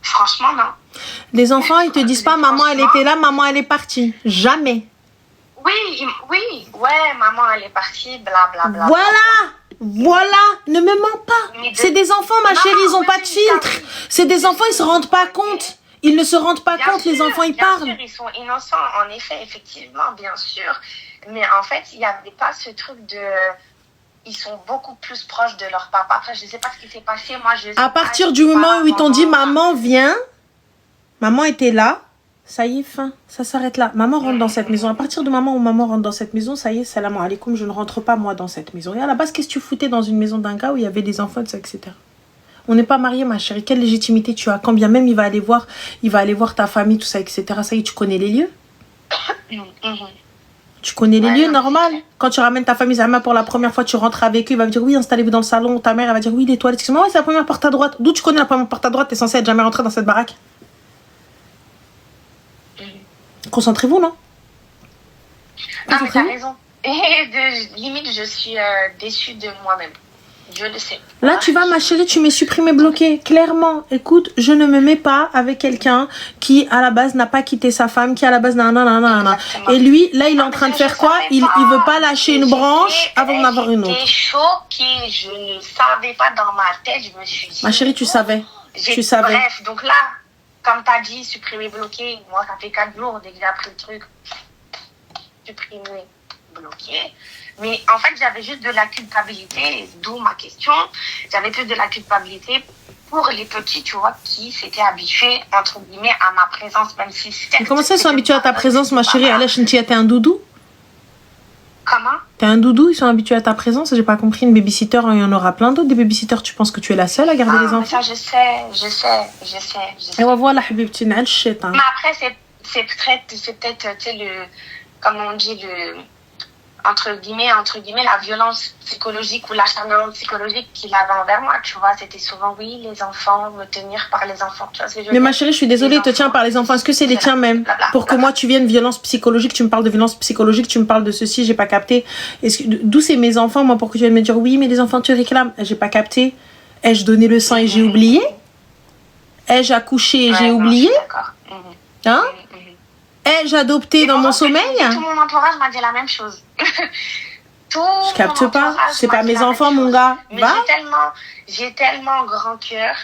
Franchement, non. Les enfants, ils te disent pas maman, elle était là, maman, elle est partie. Jamais. Oui, ouais, maman, elle est partie, blablabla. Voilà, ne me mens pas. C'est des enfants, ma chérie, ils ont pas de filtre. C'est des enfants, ils se rendent pas compte. Ils ne se rendent pas compte, les enfants, ils parlent. Bien sûr, ils sont innocents, en effet, effectivement, bien sûr. Mais en fait, il n'y avait pas ce truc de... Ils sont beaucoup plus proches de leur papa. Après, je ne sais pas ce qui s'est passé. Moi, à partir du moment où ils t'ont dit maman vient, maman était là, ça y est, fin. Ça s'arrête là. Maman rentre dans cette maison. À partir du moment où maman rentre dans cette maison, ça y est, salam alaikum, je ne rentre pas moi dans cette maison. Et à la base, qu'est-ce que tu foutais dans une maison d'un gars où il y avait des enfants, etc. On n'est pas mariés, ma chérie. Quelle légitimité tu as? Quand bien même il va aller voir ta famille, tout ça, etc. Ça y est, tu connais les lieux? Tu connais les lieux, normal. Quand tu ramènes ta famille Zama pour la première fois, tu rentres avec eux, il va me dire oui, installez-vous dans le salon. Ta mère, elle va dire oui, les toilettes. Excuse-moi, ouais, c'est la première porte à droite. D'où tu connais la première porte à droite? T'es censé être jamais rentré dans cette baraque. Concentrez-vous, non? Non, mais t'as raison. Et limite, je suis déçue de moi-même. Je le sais. Là, tu vas, ma chérie, tu m'es supprimé, bloqué. Clairement, écoute, je ne me mets pas avec quelqu'un qui, à la base, n'a pas quitté sa femme, qui, à la base, nanana. Et lui, là, il est en train de faire quoi? Il veut pas lâcher une branche avant d'en avoir une autre. J'étais choquée. Je ne savais pas dans ma tête. Je me suis dit... Ma chérie, tu savais. Tu savais. Bref, donc là, comme tu as dit, supprimer, bloquer. Moi, ça fait 4 jours dès que j'ai appris le truc. Supprimer, bloquer. Mais en fait, j'avais juste de la culpabilité, d'où ma question. J'avais plus de la culpabilité pour les petits, tu vois, qui s'étaient habitués, entre guillemets, à ma présence, même si c'était... Comment ça, ils sont habitués à ta présence, ma chérie? Allez, t'es un doudou? Comment? T'es un doudou, ils sont habitués à ta présence. J'ai pas compris, une babysitter, il y en aura plein d'autres. Des babysitters, tu penses que tu es la seule à garder les enfants? Ça, je sais. Et voilà, habibti, na'al shaitan. Mais après, c'est peut-être, tu sais, comme on dit, entre guillemets, la violence psychologique ou l'acharnement psychologique qu'il avait envers moi, tu vois. C'était souvent, oui, les enfants, me tenir par les enfants, tu vois ce que je veux dire. Mais ma chérie, je suis désolée, te tiens par les enfants. Est-ce que c'est les tiens même? Pour que moi, tu viennes violence psychologique, tu me parles de violence psychologique, tu me parles de ceci, j'ai pas capté. D'où c'est mes enfants, moi, pour que tu viennes me dire, oui, mais les enfants, tu réclames. J'ai pas capté. Ai-je donné le sang et j'ai oublié? Ai-je accouché et j'ai oublié? D'accord. Hein? Ai-je adopté dans mon sommeil? Tout mon entourage m'a dit la même chose. Je capte pas. C'est pas mes enfants, mon gars. Mais j'ai tellement grand cœur.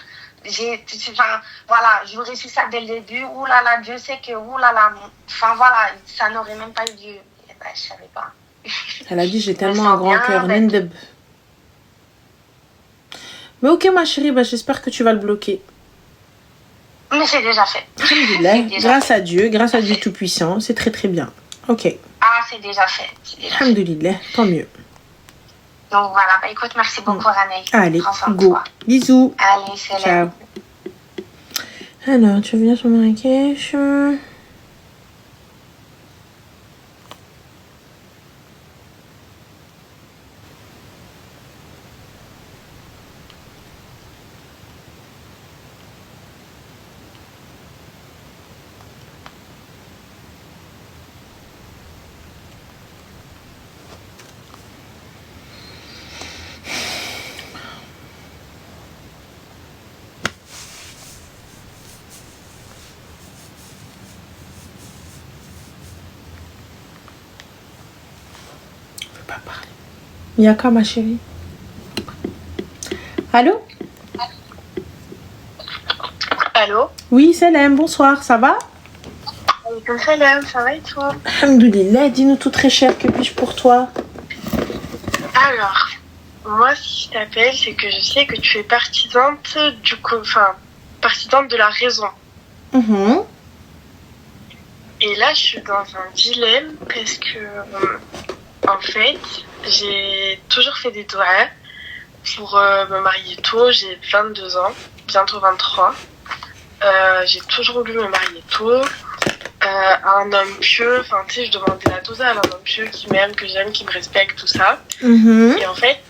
Voilà, j'aurais su ça dès le début. Ouh là là, Dieu sait que, ouh là là. Enfin voilà, ça n'aurait même pas eu lieu. Et ben, je savais pas. Elle a dit, j'ai tellement un grand cœur. Nendeb. Mais ok, ma chérie, bah, j'espère que tu vas le bloquer. Mais c'est déjà fait. Grâce à Dieu Tout-Puissant, c'est très très bien. Ok. Ah, c'est déjà fait. Alhamdulillah, tant mieux. Donc voilà, bah écoute, merci beaucoup, Ranel. Allez, go. Bisous. Allez, salam. Ciao. Alors, tu viens sur Marrakech. Pas parler. Yaka, ma chérie. Allô? Allô? Oui, Salam, bonsoir, ça va? Salam, ça va et toi? Alhamdoulilah, dis-nous tout très cher, que puis-je pour toi? Alors, moi, si je t'appelle, c'est que je sais que tu es partisante partisante de la raison. Et là, je suis dans un dilemme parce que, en fait, j'ai toujours fait des doigts pour me marier tôt. J'ai 22 ans, bientôt 23. J'ai toujours voulu me marier tôt. Un homme pieux, enfin, tu sais, je demandais la totale, un homme pieux qui m'aime, que j'aime, qui me respecte, tout ça. Et en fait,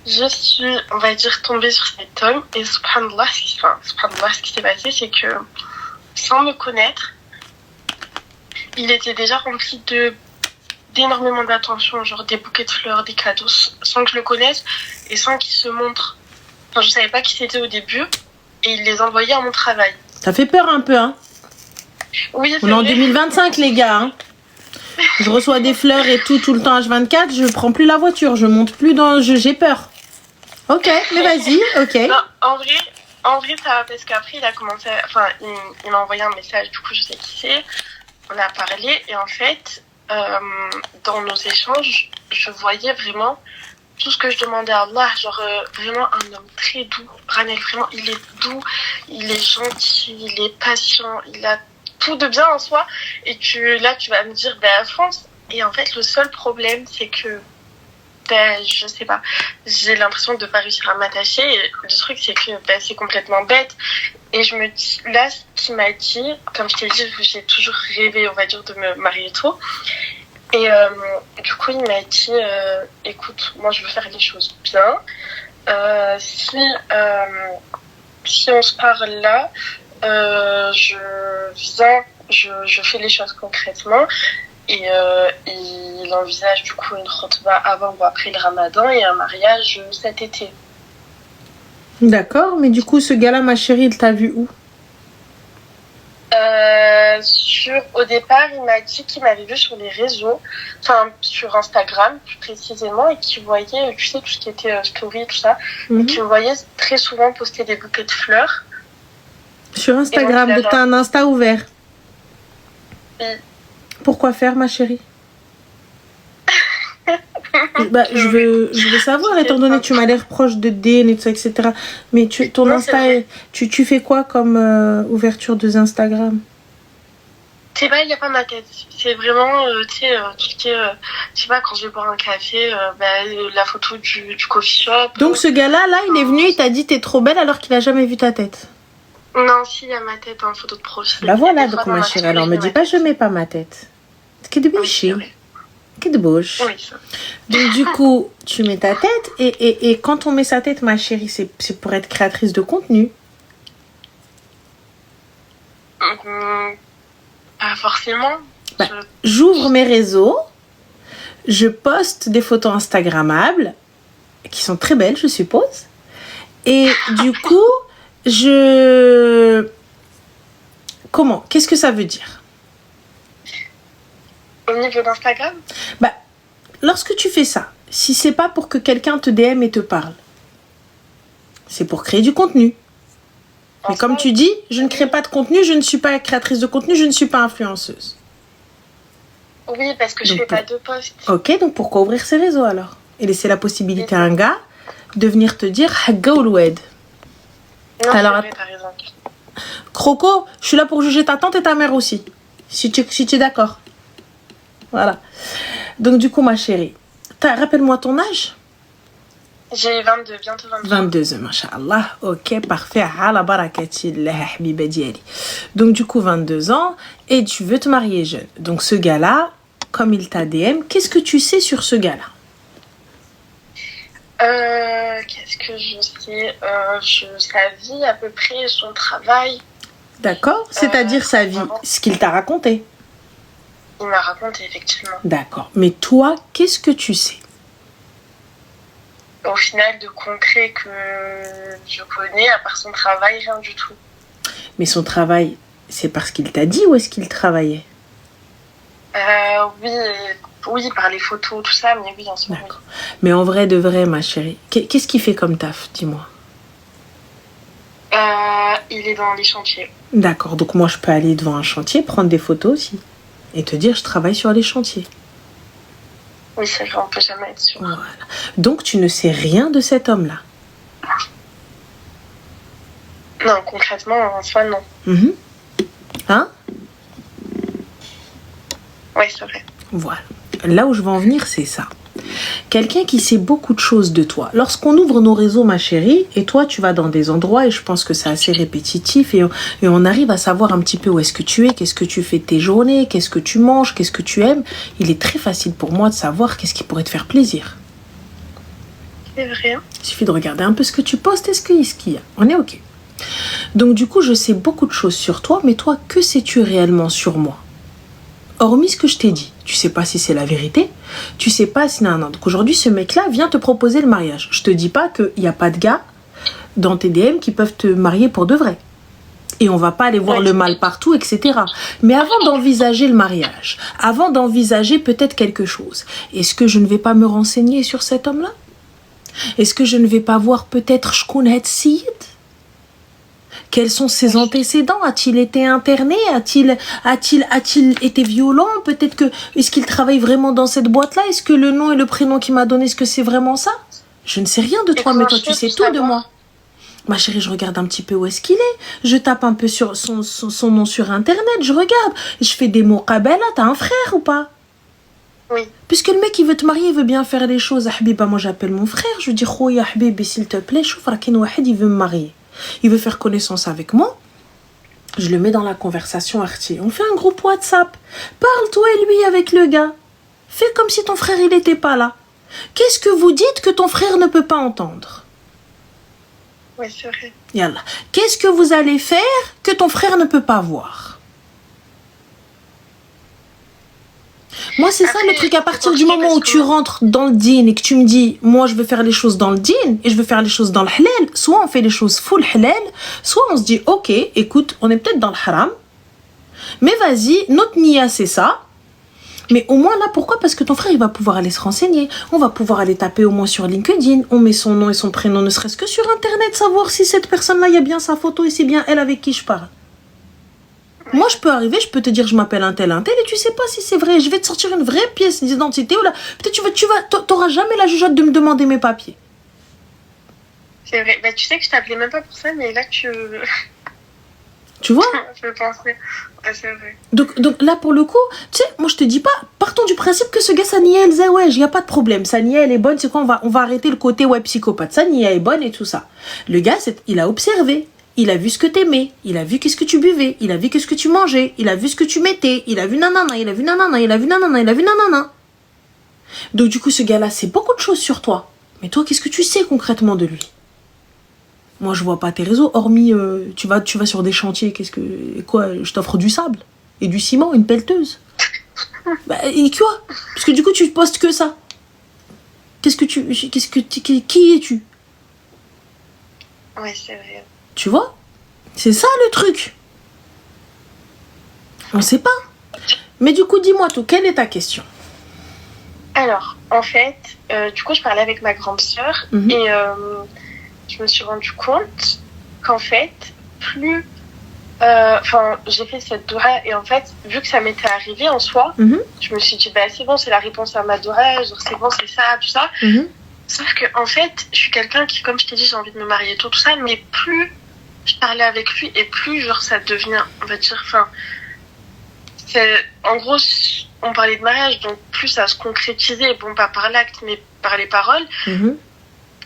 je suis, on va dire, tombée sur cet homme. Et subhanallah, ce qui s'est passé, c'est que, sans me connaître, il était déjà rempli d'énormément d'attention, genre des bouquets de fleurs, des cadeaux, sans que je le connaisse et sans qu'il se montre. Enfin, je savais pas qui c'était au début et il les envoyait à mon travail. Ça fait peur un peu, hein? Oui, on est en 2025, les gars. Hein. Je reçois des fleurs et tout le temps H24. Je prends plus la voiture. Je monte plus dans. J'ai peur. Ok, mais vas-y. Ok. Non, en vrai, ça va parce qu'après, il a commencé. Enfin, il m'a envoyé un message. Du coup, je sais qui c'est. On a parlé et en fait, dans nos échanges, je voyais vraiment tout ce que je demandais à Allah. Genre, vraiment un homme très doux. Ranel, vraiment, il est doux, il est gentil, il est patient, il a tout de bien en soi. Et là, tu vas me dire, France. Et en fait, le seul problème, c'est que, je sais pas, j'ai l'impression de pas réussir à m'attacher. Et le truc, c'est que c'est complètement bête. Et je me dis, là, ce qu'il m'a dit, comme je t'ai dit, j'ai toujours rêvé, on va dire, de me marier tôt. Et du coup, il m'a dit, écoute, moi, je veux faire les choses bien. Si on se parle là, je fais les choses concrètement. Et il envisage du coup une khutba avant ou après le ramadan et un mariage cet été. D'accord, mais du coup, ce gars-là, ma chérie, il t'a vu où? Au départ, il m'a dit qu'il m'avait vu sur les réseaux, enfin sur Instagram plus précisément, et qu'il voyait, tu sais, tout ce qui était story, tout ça, et qu'il me voyait très souvent poster des bouquets de fleurs. Sur Instagram, donc t'as un Insta ouvert? Oui. Pourquoi faire, ma chérie? Bah, je veux savoir, étant donné que tu m'as l'air proche de DN et tout ça, etc. Mais ton Non, Insta, tu fais quoi comme ouverture de Instagram? C'est pas, il n'y a pas ma tête. C'est vraiment, tu sais, tout ce qui est, je sais pas, quand je vais boire un café, la photo du coffee shop. Donc ce gars-là, il est venu, il t'a dit t'es trop belle alors qu'il a jamais vu ta tête. Non, si, il y a ma tête en photo de profil. Bah voilà, donc ma chérie, alors me dis pas je mets pas ma tête. Que de bichi. Que de bouche. Oui, ça. Donc du coup, tu mets ta tête et quand on met sa tête, ma chérie, c'est pour être créatrice de contenu. Pas forcément. Bah, j'ouvre mes réseaux, je poste des photos instagrammables, qui sont très belles, je suppose. Et du coup, Comment? Qu'est-ce que ça veut dire? Au niveau d'Instagram? Bah, lorsque tu fais ça, si c'est pas pour que quelqu'un te DM et te parle, c'est pour créer du contenu. Mais comme tu dis, je ne crée pas de contenu, je ne suis pas créatrice de contenu, je ne suis pas influenceuse. Oui, parce que je fais pas de posts. Ok, donc pourquoi ouvrir ces réseaux alors? Et laisser la possibilité à un gars de venir te dire Hagga ou l'oued. Non, alors, c'est vrai, t'as raison. Croco, je suis là pour juger ta tante et ta mère aussi. Si tu es d'accord. Voilà. Donc du coup, ma chérie, rappelle-moi ton âge. J'ai 22, bientôt 22. 22 ans, masha'Allah. Ok, parfait. Ala barakatillah, habiba diali. Donc du coup, 22 ans et tu veux te marier jeune. Donc ce gars-là, comme il t'a DM, qu'est-ce que tu sais sur ce gars-là? Qu'est-ce que je sais? Sa vie à peu près, son travail. D'accord. C'est-à-dire sa vie, ce qu'il t'a raconté. Il m'a raconté, effectivement. D'accord. Mais toi, qu'est-ce que tu sais? Au final, de concret que je connais, à part son travail, rien du tout. Mais son travail, c'est parce qu'il t'a dit ou est-ce qu'il travaillait? Oui, par les photos, tout ça, mais oui, en ce moment. D'accord. Mais en vrai de vrai, ma chérie, qu'est-ce qu'il fait comme taf, dis-moi? Il est dans les chantiers. D'accord, donc moi je peux aller devant un chantier, prendre des photos aussi, et te dire je travaille sur les chantiers. Oui, c'est vrai, on peut jamais être sûr. Voilà. Donc tu ne sais rien de cet homme-là? Non, concrètement, en soi, non. Hein? Oui, c'est vrai. Voilà. Là où je veux en venir, c'est ça. Quelqu'un qui sait beaucoup de choses de toi. Lorsqu'on ouvre nos réseaux, ma chérie, et toi, tu vas dans des endroits, et je pense que c'est assez répétitif, et on arrive à savoir un petit peu où est-ce que tu es, qu'est-ce que tu fais de tes journées, qu'est-ce que tu manges, qu'est-ce que tu aimes. Il est très facile pour moi de savoir qu'est-ce qui pourrait te faire plaisir. C'est vrai. Il suffit de regarder un peu ce que tu postes et ce qu'il y a. On est OK. Donc du coup, je sais beaucoup de choses sur toi, mais toi, que sais-tu réellement sur moi? Hormis ce que je t'ai dit, tu sais pas si c'est la vérité, tu sais pas si... Non. Donc aujourd'hui, ce mec-là vient te proposer le mariage. Je te dis pas qu'il n'y a pas de gars dans tes DM qui peuvent te marier pour de vrai. Et on va pas aller voir le mal partout, etc. Mais avant d'envisager le mariage, avant d'envisager peut-être quelque chose, est-ce que je ne vais pas me renseigner sur cet homme-là? Est-ce que je ne vais pas voir peut-être Shkounet Sid? Quels sont ses antécédents? A-t-il été interné? A-t-il été violent? Peut-être que... Est-ce qu'il travaille vraiment dans cette boîte-là? Est-ce que le nom et le prénom qu'il m'a donné, est-ce que c'est vraiment ça? Je ne sais rien de toi, mais toi, tu sais tout de moi. Ma chérie, je regarde un petit peu où est-ce qu'il est. Je tape un peu sur son nom sur Internet. Je regarde. Je fais des mots qabala. T'as un frère ou pas? Oui. Puisque le mec, il veut te marier, il veut bien faire les choses. Habiba, moi, j'appelle mon frère. Je lui dis, Khoya Habibi, s'il te plaît, chouf, rakin wahed, il veut me marier. Il veut faire connaissance avec moi. Je le mets dans la conversation Artie. On fait un groupe WhatsApp. Parle toi et lui avec le gars. Fais comme si ton frère il n'était pas là. Qu'est-ce que vous dites que ton frère ne peut pas entendre? Oui, c'est vrai. Yallah. Qu'est-ce que vous allez faire que ton frère ne peut pas voir? Moi, c'est ça le truc. À partir du moment où tu rentres dans le dîn et que tu me dis, moi, je veux faire les choses dans le dîn et je veux faire les choses dans le halal, soit on fait les choses full halal, soit on se dit, ok, écoute, on est peut-être dans le haram, mais vas-y, notre niya, c'est ça. Mais au moins là, pourquoi? Parce que ton frère, il va pouvoir aller se renseigner. On va pouvoir aller taper au moins sur LinkedIn. On met son nom et son prénom, ne serait-ce que sur Internet, savoir si cette personne-là, il y a bien sa photo et c'est bien elle avec qui je parle. Moi, je peux arriver, je peux te dire je m'appelle un tel et tu sais pas si c'est vrai. Je vais te sortir une vraie pièce d'identité ou là, peut-être t'auras jamais la jugeote de me demander mes papiers. C'est vrai. Bah, tu sais que je t'appelais même pas pour ça, mais là, Tu vois? je pensais. Ouais, c'est vrai. Donc là, pour le coup, tu sais, moi, je te dis pas, partons du principe que ce gars, Sania, elle ouais, il y a pas de problème. Sania, elle est bonne, c'est quoi, on va arrêter le côté, ouais, psychopathe. Sania est bonne et tout ça. Le gars, il a observé. Il a vu ce que t'aimais, il a vu qu'est-ce que tu buvais, il a vu qu'est-ce que tu mangeais, il a vu ce que tu mettais, il a vu nanana, il a vu nanana, il a vu nanana, il a vu nanana. Donc du coup, ce gars-là, c'est beaucoup de choses sur toi. Mais toi, qu'est-ce que tu sais concrètement de lui? Moi, je vois pas tes réseaux, hormis tu vas sur des chantiers, quoi, je t'offre du sable et du ciment, une pelleteuse. Bah, et quoi? Parce que du coup, tu postes que ça. Qui es-tu? Ouais, c'est vrai. Tu vois? C'est ça le truc. On sait pas. Mais du coup, dis-moi tout, quelle est ta question? Alors, en fait, du coup, je parlais avec ma grande sœur et je me suis rendu compte qu'en fait, plus... j'ai fait cette doha et en fait, vu que ça m'était arrivé en soi, je me suis dit, bah c'est bon, c'est la réponse à ma doha, genre c'est bon, c'est ça, tout ça. Sauf que en fait, je suis quelqu'un qui, comme je t'ai dit, j'ai envie de me marier, tout ça, mais plus je parlais avec lui et plus, genre, ça devient, on va dire, en gros, on parlait de mariage, donc plus ça se concrétisait, bon, pas par l'acte, mais par les paroles,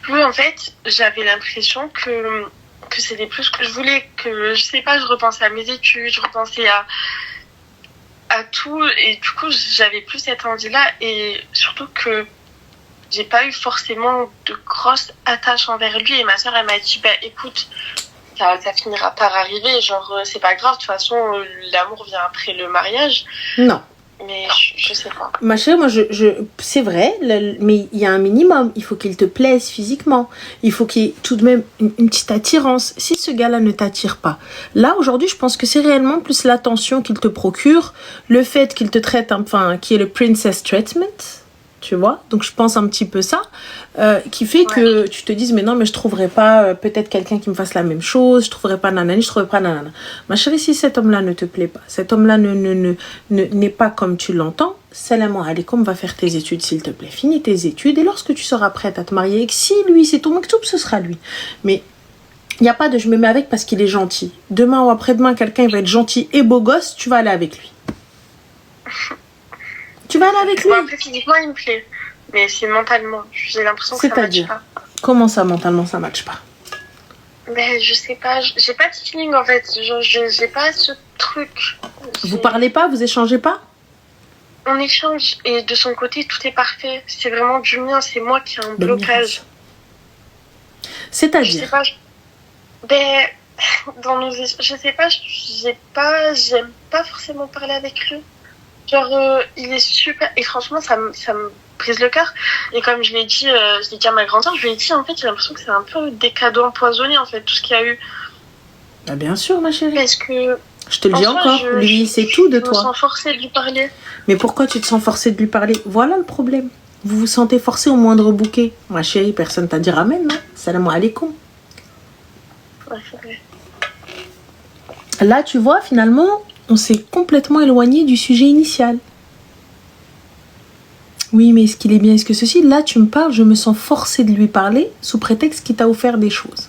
plus, en fait, j'avais l'impression que c'était plus ce que je voulais, que, je sais pas, je repensais à mes études, je repensais à tout, et du coup, j'avais plus cette envie-là, et surtout que j'ai pas eu forcément de grosses attaches envers lui, et ma sœur, elle m'a dit, bah, écoute, ça finira par arriver, genre c'est pas grave, de toute façon l'amour vient après le mariage. Non. Mais je sais pas. Ma chérie, moi c'est vrai, mais il y a un minimum, il faut qu'il te plaise physiquement, il faut qu'il y ait tout de même une petite attirance. Si ce gars-là ne t'attire pas, là aujourd'hui je pense que c'est réellement plus l'attention qu'il te procure, le fait qu'il te traite, qui est le princess treatment. Tu vois, donc je pense un petit peu ça, qui fait que tu te dises mais non mais je trouverais pas peut-être quelqu'un qui me fasse la même chose, je trouverais pas nanani, je trouverais pas nanana. Ma chérie, si cet homme-là ne te plaît pas, cet homme-là n'est pas comme tu l'entends, salam alaikum, va faire tes études s'il te plaît, finis tes études et lorsque tu seras prête à te marier, et que si lui c'est ton maktoub, ce sera lui. Mais il n'y a pas de je me mets avec parce qu'il est gentil. Demain ou après-demain, quelqu'un il va être gentil et beau gosse, tu vas aller avec lui. Tu vas aller avec lui. Après, physiquement, il me plaît. Mais c'est mentalement. J'ai l'impression que ça matche pas. Comment ça, mentalement, ça matche pas? Mais je sais pas. J'ai pas de feeling, en fait. J'ai pas ce truc. Vous parlez pas? Vous échangez pas? On échange. Et de son côté, tout est parfait. C'est vraiment du mien. C'est moi qui ai un blocage. C'est-à-dire? Je sais pas. Je sais pas. J'aime pas forcément parler avec lui. Genre, il est super... Et franchement, ça me brise le cœur. Et comme je l'ai dit à ma grand-sœur, je lui ai dit, en fait, j'ai l'impression que c'est un peu des cadeaux empoisonnés, en fait, tout ce qu'il y a eu. Bah, bien sûr, ma chérie. Parce que... Je te le dis encore, lui, c'est tout de toi. Je me sens forcée de lui parler. Mais pourquoi tu te sens forcée de lui parler? Voilà le problème. Vous vous sentez forcée au moindre bouquet. Ma chérie, personne t'a dit amen, non? Salam alaikum. Ouais, c'est vrai. Là, tu vois, finalement... On s'est complètement éloigné du sujet initial. Oui, mais est-ce qu'il est bien, est-ce que ceci? Là, tu me parles, je me sens forcée de lui parler sous prétexte qu'il t'a offert des choses.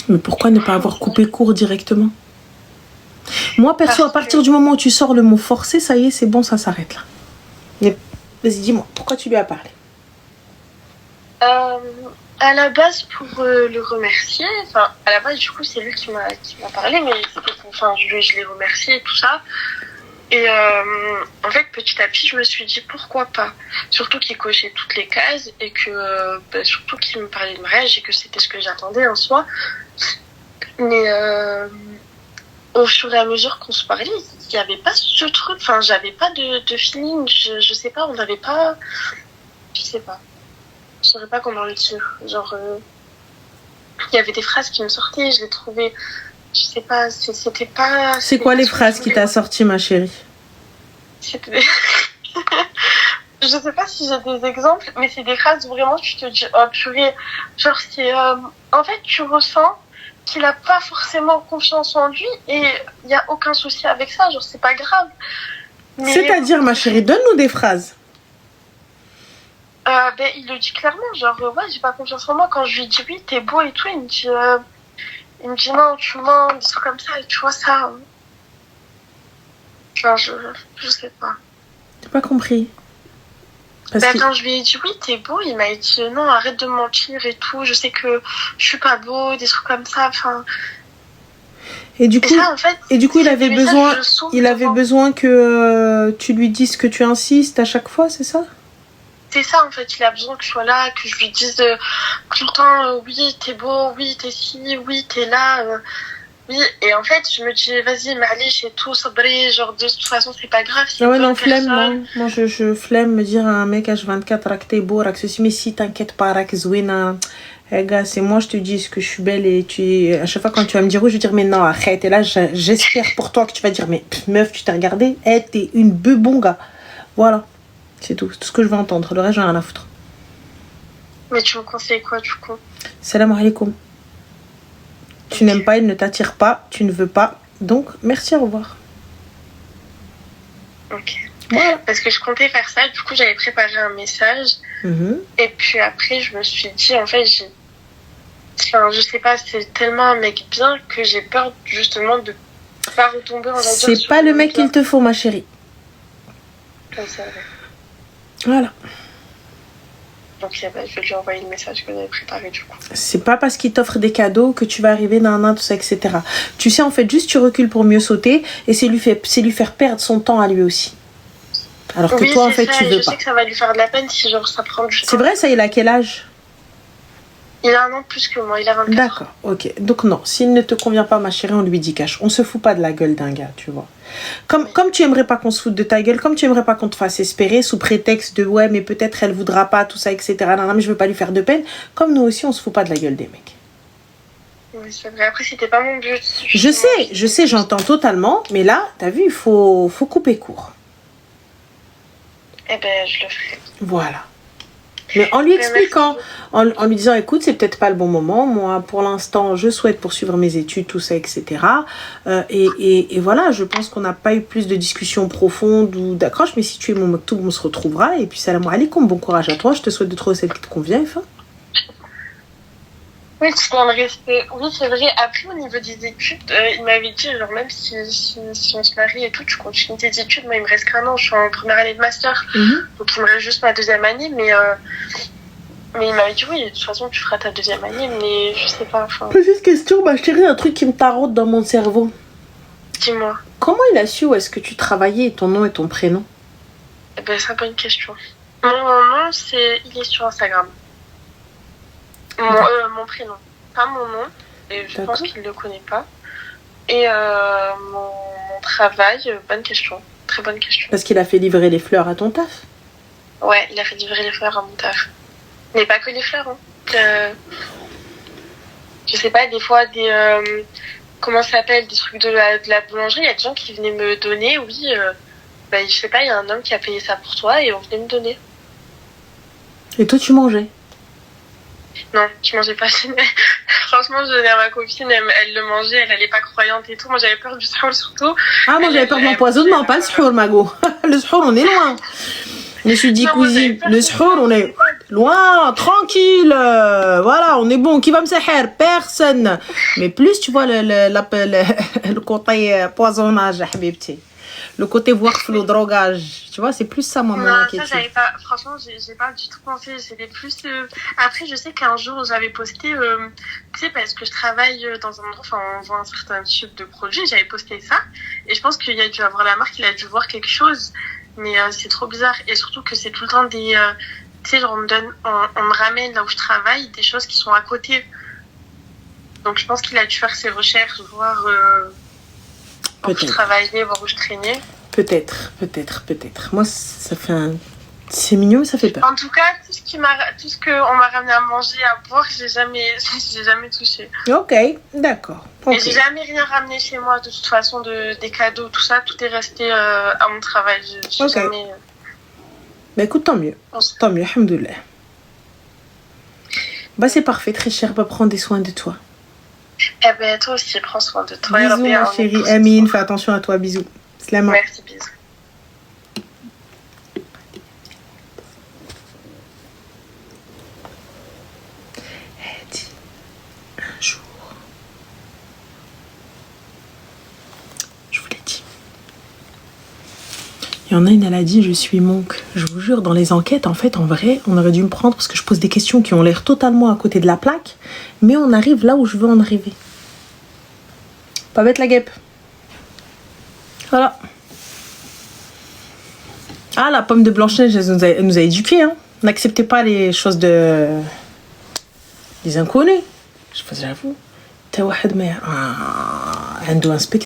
Mais pourquoi ne pas avoir coupé court directement? Moi, perso, à partir du moment où tu sors le mot forcé, ça y est, c'est bon, ça s'arrête là. Mais vas-y, dis-moi, pourquoi tu lui as parlé? À la base, pour le remercier, à la base, du coup, c'est lui qui m'a parlé, mais je l'ai remercié et tout ça. Et en fait, petit à petit, je me suis dit pourquoi pas. Surtout qu'il cochait toutes les cases et que surtout qu'il me parlait de mariage et que c'était ce que j'attendais en soi. Mais au fur et à mesure qu'on se parlait, il n'y avait pas ce truc. Enfin, j'avais pas de feeling. Je sais pas, on n'avait pas. Je sais pas. Je saurais pas comment le dire. Genre, il y avait des phrases qui me sortaient, je les trouvais. Je sais pas, c'était pas. C'est quoi les phrases qui t'a sorti, ma chérie? C'était. Je sais pas si j'ai des exemples, mais c'est des phrases où vraiment tu te dis, oh purée. Genre, c'est. En fait, tu ressens qu'il a pas forcément confiance en lui et il y a aucun souci avec ça, genre c'est pas grave. Mais... C'est-à-dire, ma chérie, donne-nous des phrases. Ben, il le dit clairement, genre ouais, j'ai pas confiance en moi. Quand je lui dis oui, t'es beau et tout, il me dit non, tu mens, des trucs comme ça, et tu vois ça. Genre, je sais pas. T'as pas compris? Quand je lui ai dit oui, t'es beau, il m'a dit non, arrête de mentir et tout, je sais que je suis pas beau, des trucs comme ça, enfin. Et du coup, il avait besoin que tu lui dises que tu insistes à chaque fois, c'est ça? C'est ça, en fait, il a besoin que je sois là, que je lui dise tout le temps oui, t'es beau, oui, t'es ci, oui, t'es là. Oui, et en fait, je me dis, vas-y, Malish et tout, sabri, genre, de toute façon, c'est pas grave. Ah ouais, non, flemme, non. Moi, je flemme me dire à un mec H24, rak t'es beau, rak ceci, mais si, t'inquiète pas, rak zouina. Eh gars, c'est moi, je te dis ce que je suis belle et à chaque fois quand tu vas me dire oui, je vais dire, mais non, arrête. Et là, j'espère pour toi que tu vas dire, mais meuf, tu t'es regardée, t'es une bebon, gars. Voilà, c'est tout ce que je veux entendre. Le reste, j'en ai rien à foutre. Mais tu me conseilles quoi, du coup? Salam alaikum. Tu n'aimes pas, il ne t'attire pas, tu ne veux pas. Donc, merci, au revoir. Ok. Voilà. Parce que je comptais faire ça, du coup, j'avais préparé un message. Et puis après, je me suis dit, en fait, je sais pas, c'est tellement un mec bien que j'ai peur, justement, de pas retomber, on va dire. C'est pas le mec qu'il te faut, ma chérie. Ouais, c'est vrai. Voilà. Donc, je vais lui envoyer le message que j'avais préparé du coup. C'est pas parce qu'il t'offre des cadeaux que tu vas arriver dans tout ça, etc. Tu sais, en fait, juste tu recules pour mieux sauter et c'est lui faire perdre son temps à lui aussi. Alors que toi, en fait, tu veux pas. Je sais que ça va lui faire de la peine si genre ça prend du temps. C'est vrai, ça, il a quel âge? Il a un an de plus que moi, il a 24 ans. D'accord, ok. Donc non, s'il ne te convient pas, ma chérie, on lui dit cash. On se fout pas de la gueule d'un gars, tu vois. Comme tu aimerais pas qu'on se foute de ta gueule, comme tu aimerais pas qu'on te fasse espérer sous prétexte de ouais, mais peut-être elle voudra pas, tout ça, etc. Non, mais je veux pas lui faire de peine. Comme nous aussi, on se fout pas de la gueule des mecs. Oui, c'est vrai. Après, c'était pas mon but. Je sais, j'entends totalement. Mais là, t'as vu, il faut couper court. Eh ben, je le ferai. Voilà. Mais en lui expliquant, en lui disant, écoute, c'est peut-être pas le bon moment. Moi, pour l'instant, je souhaite poursuivre mes études, tout ça, etc. Et voilà, je pense qu'on n'a pas eu plus de discussions profondes ou d'accroche. Mais si tu es mon maktoub, on se retrouvera. Et puis, salam alaikum, bon courage à toi. Je te souhaite de trouver celle qui te convient, Efa. Oui, c'est dans le respect. Oui, c'est vrai. Après, au niveau des études, il m'avait dit, genre, même si on se marie et tout, tu continues tes études. Moi, il me reste qu'un an. Je suis en première année de master. Donc, il me reste juste ma deuxième année. Mais il m'avait dit, oui, de toute façon, tu feras ta deuxième année. Mais je sais pas. Petite question, ma chérie, un truc qui me taraude dans mon cerveau. Dis-moi. Comment il a su où est-ce que tu travaillais, ton nom et ton prénom? Eh ben, c'est une bonne question. Mon nom, il est sur Instagram. Mon prénom, pas mon nom, et je pense qu'il ne le connaît pas. Et mon travail, bonne question, très bonne question. Parce qu'il a fait livrer les fleurs à ton taf? Ouais, il a fait livrer les fleurs à mon taf. Mais pas que les fleurs, hein. Je sais pas, des fois, comment ça s'appelle, des trucs de la boulangerie, il y a des gens qui venaient me donner, oui, je sais pas, il y a un homme qui a payé ça pour toi et on venait me donner. Et toi, tu mangeais? Non, je mangeais pas. Franchement, je donnais à ma copine, elle le mangeait, elle allait pas croyante et tout. Moi, j'avais peur du sahur surtout. Ah, moi, j'avais peur de l'empoisonnement, pas le sahur, Mago. Le sahur, on est loin. Je me suis dit, cousine, le sahur, on est loin, tranquille. Voilà, on est bon. Qui va me saher? Personne. Mais plus, tu vois, le côté poisonnage, habibti. Le côté voir le drogage, tu vois, c'est plus ça, moi, mon inquiétude. Non, ça, j'avais pas, franchement, j'ai pas du tout pensé. C'était plus. Après, je sais qu'un jour, j'avais posté, tu sais, parce que je travaille dans un endroit, enfin, on vend un certain type de produit, j'avais posté ça. Et je pense qu'il a dû avoir la marque, il a dû voir quelque chose. Mais c'est trop bizarre. Et surtout que c'est tout le temps des. Tu sais, genre, on me ramène là où je travaille des choses qui sont à côté. Donc, je pense qu'il a dû faire ses recherches, voir. Où je travaillais, voir où je traînais. Peut-être. Moi, ça fait c'est mignon, mais ça fait peur. En tout cas, tout ce qu'on m'a ramené à manger, à boire, j'ai jamais touché. Ok, d'accord. Okay. Et j'ai jamais rien ramené chez moi, de toute façon, des cadeaux, tout ça. Tout est resté à mon travail. J'ai jamais... Bah écoute, tant mieux. Tant mieux, alhamdoulilah. Bah c'est parfait, très cher. Bah prends des soins de toi. Eh ben, toi aussi, prends soin de toi. Bisous, ma chérie. Amine, fais attention à toi. Bisous. Slama. Merci, bisous. Un jour, je vous l'ai dit. Il y en a une, elle a dit je suis monk. Je vous jure, dans les enquêtes, en fait, en vrai, on aurait dû me prendre parce que je pose des questions qui ont l'air totalement à côté de la plaque, mais on arrive là où je veux en arriver. Pas bête la guêpe. Voilà. Ah, la pomme de Blanche-Neige, elle nous a éduqués. Hein. N'acceptez pas les choses des inconnus. J'avoue. T'as un spectacle.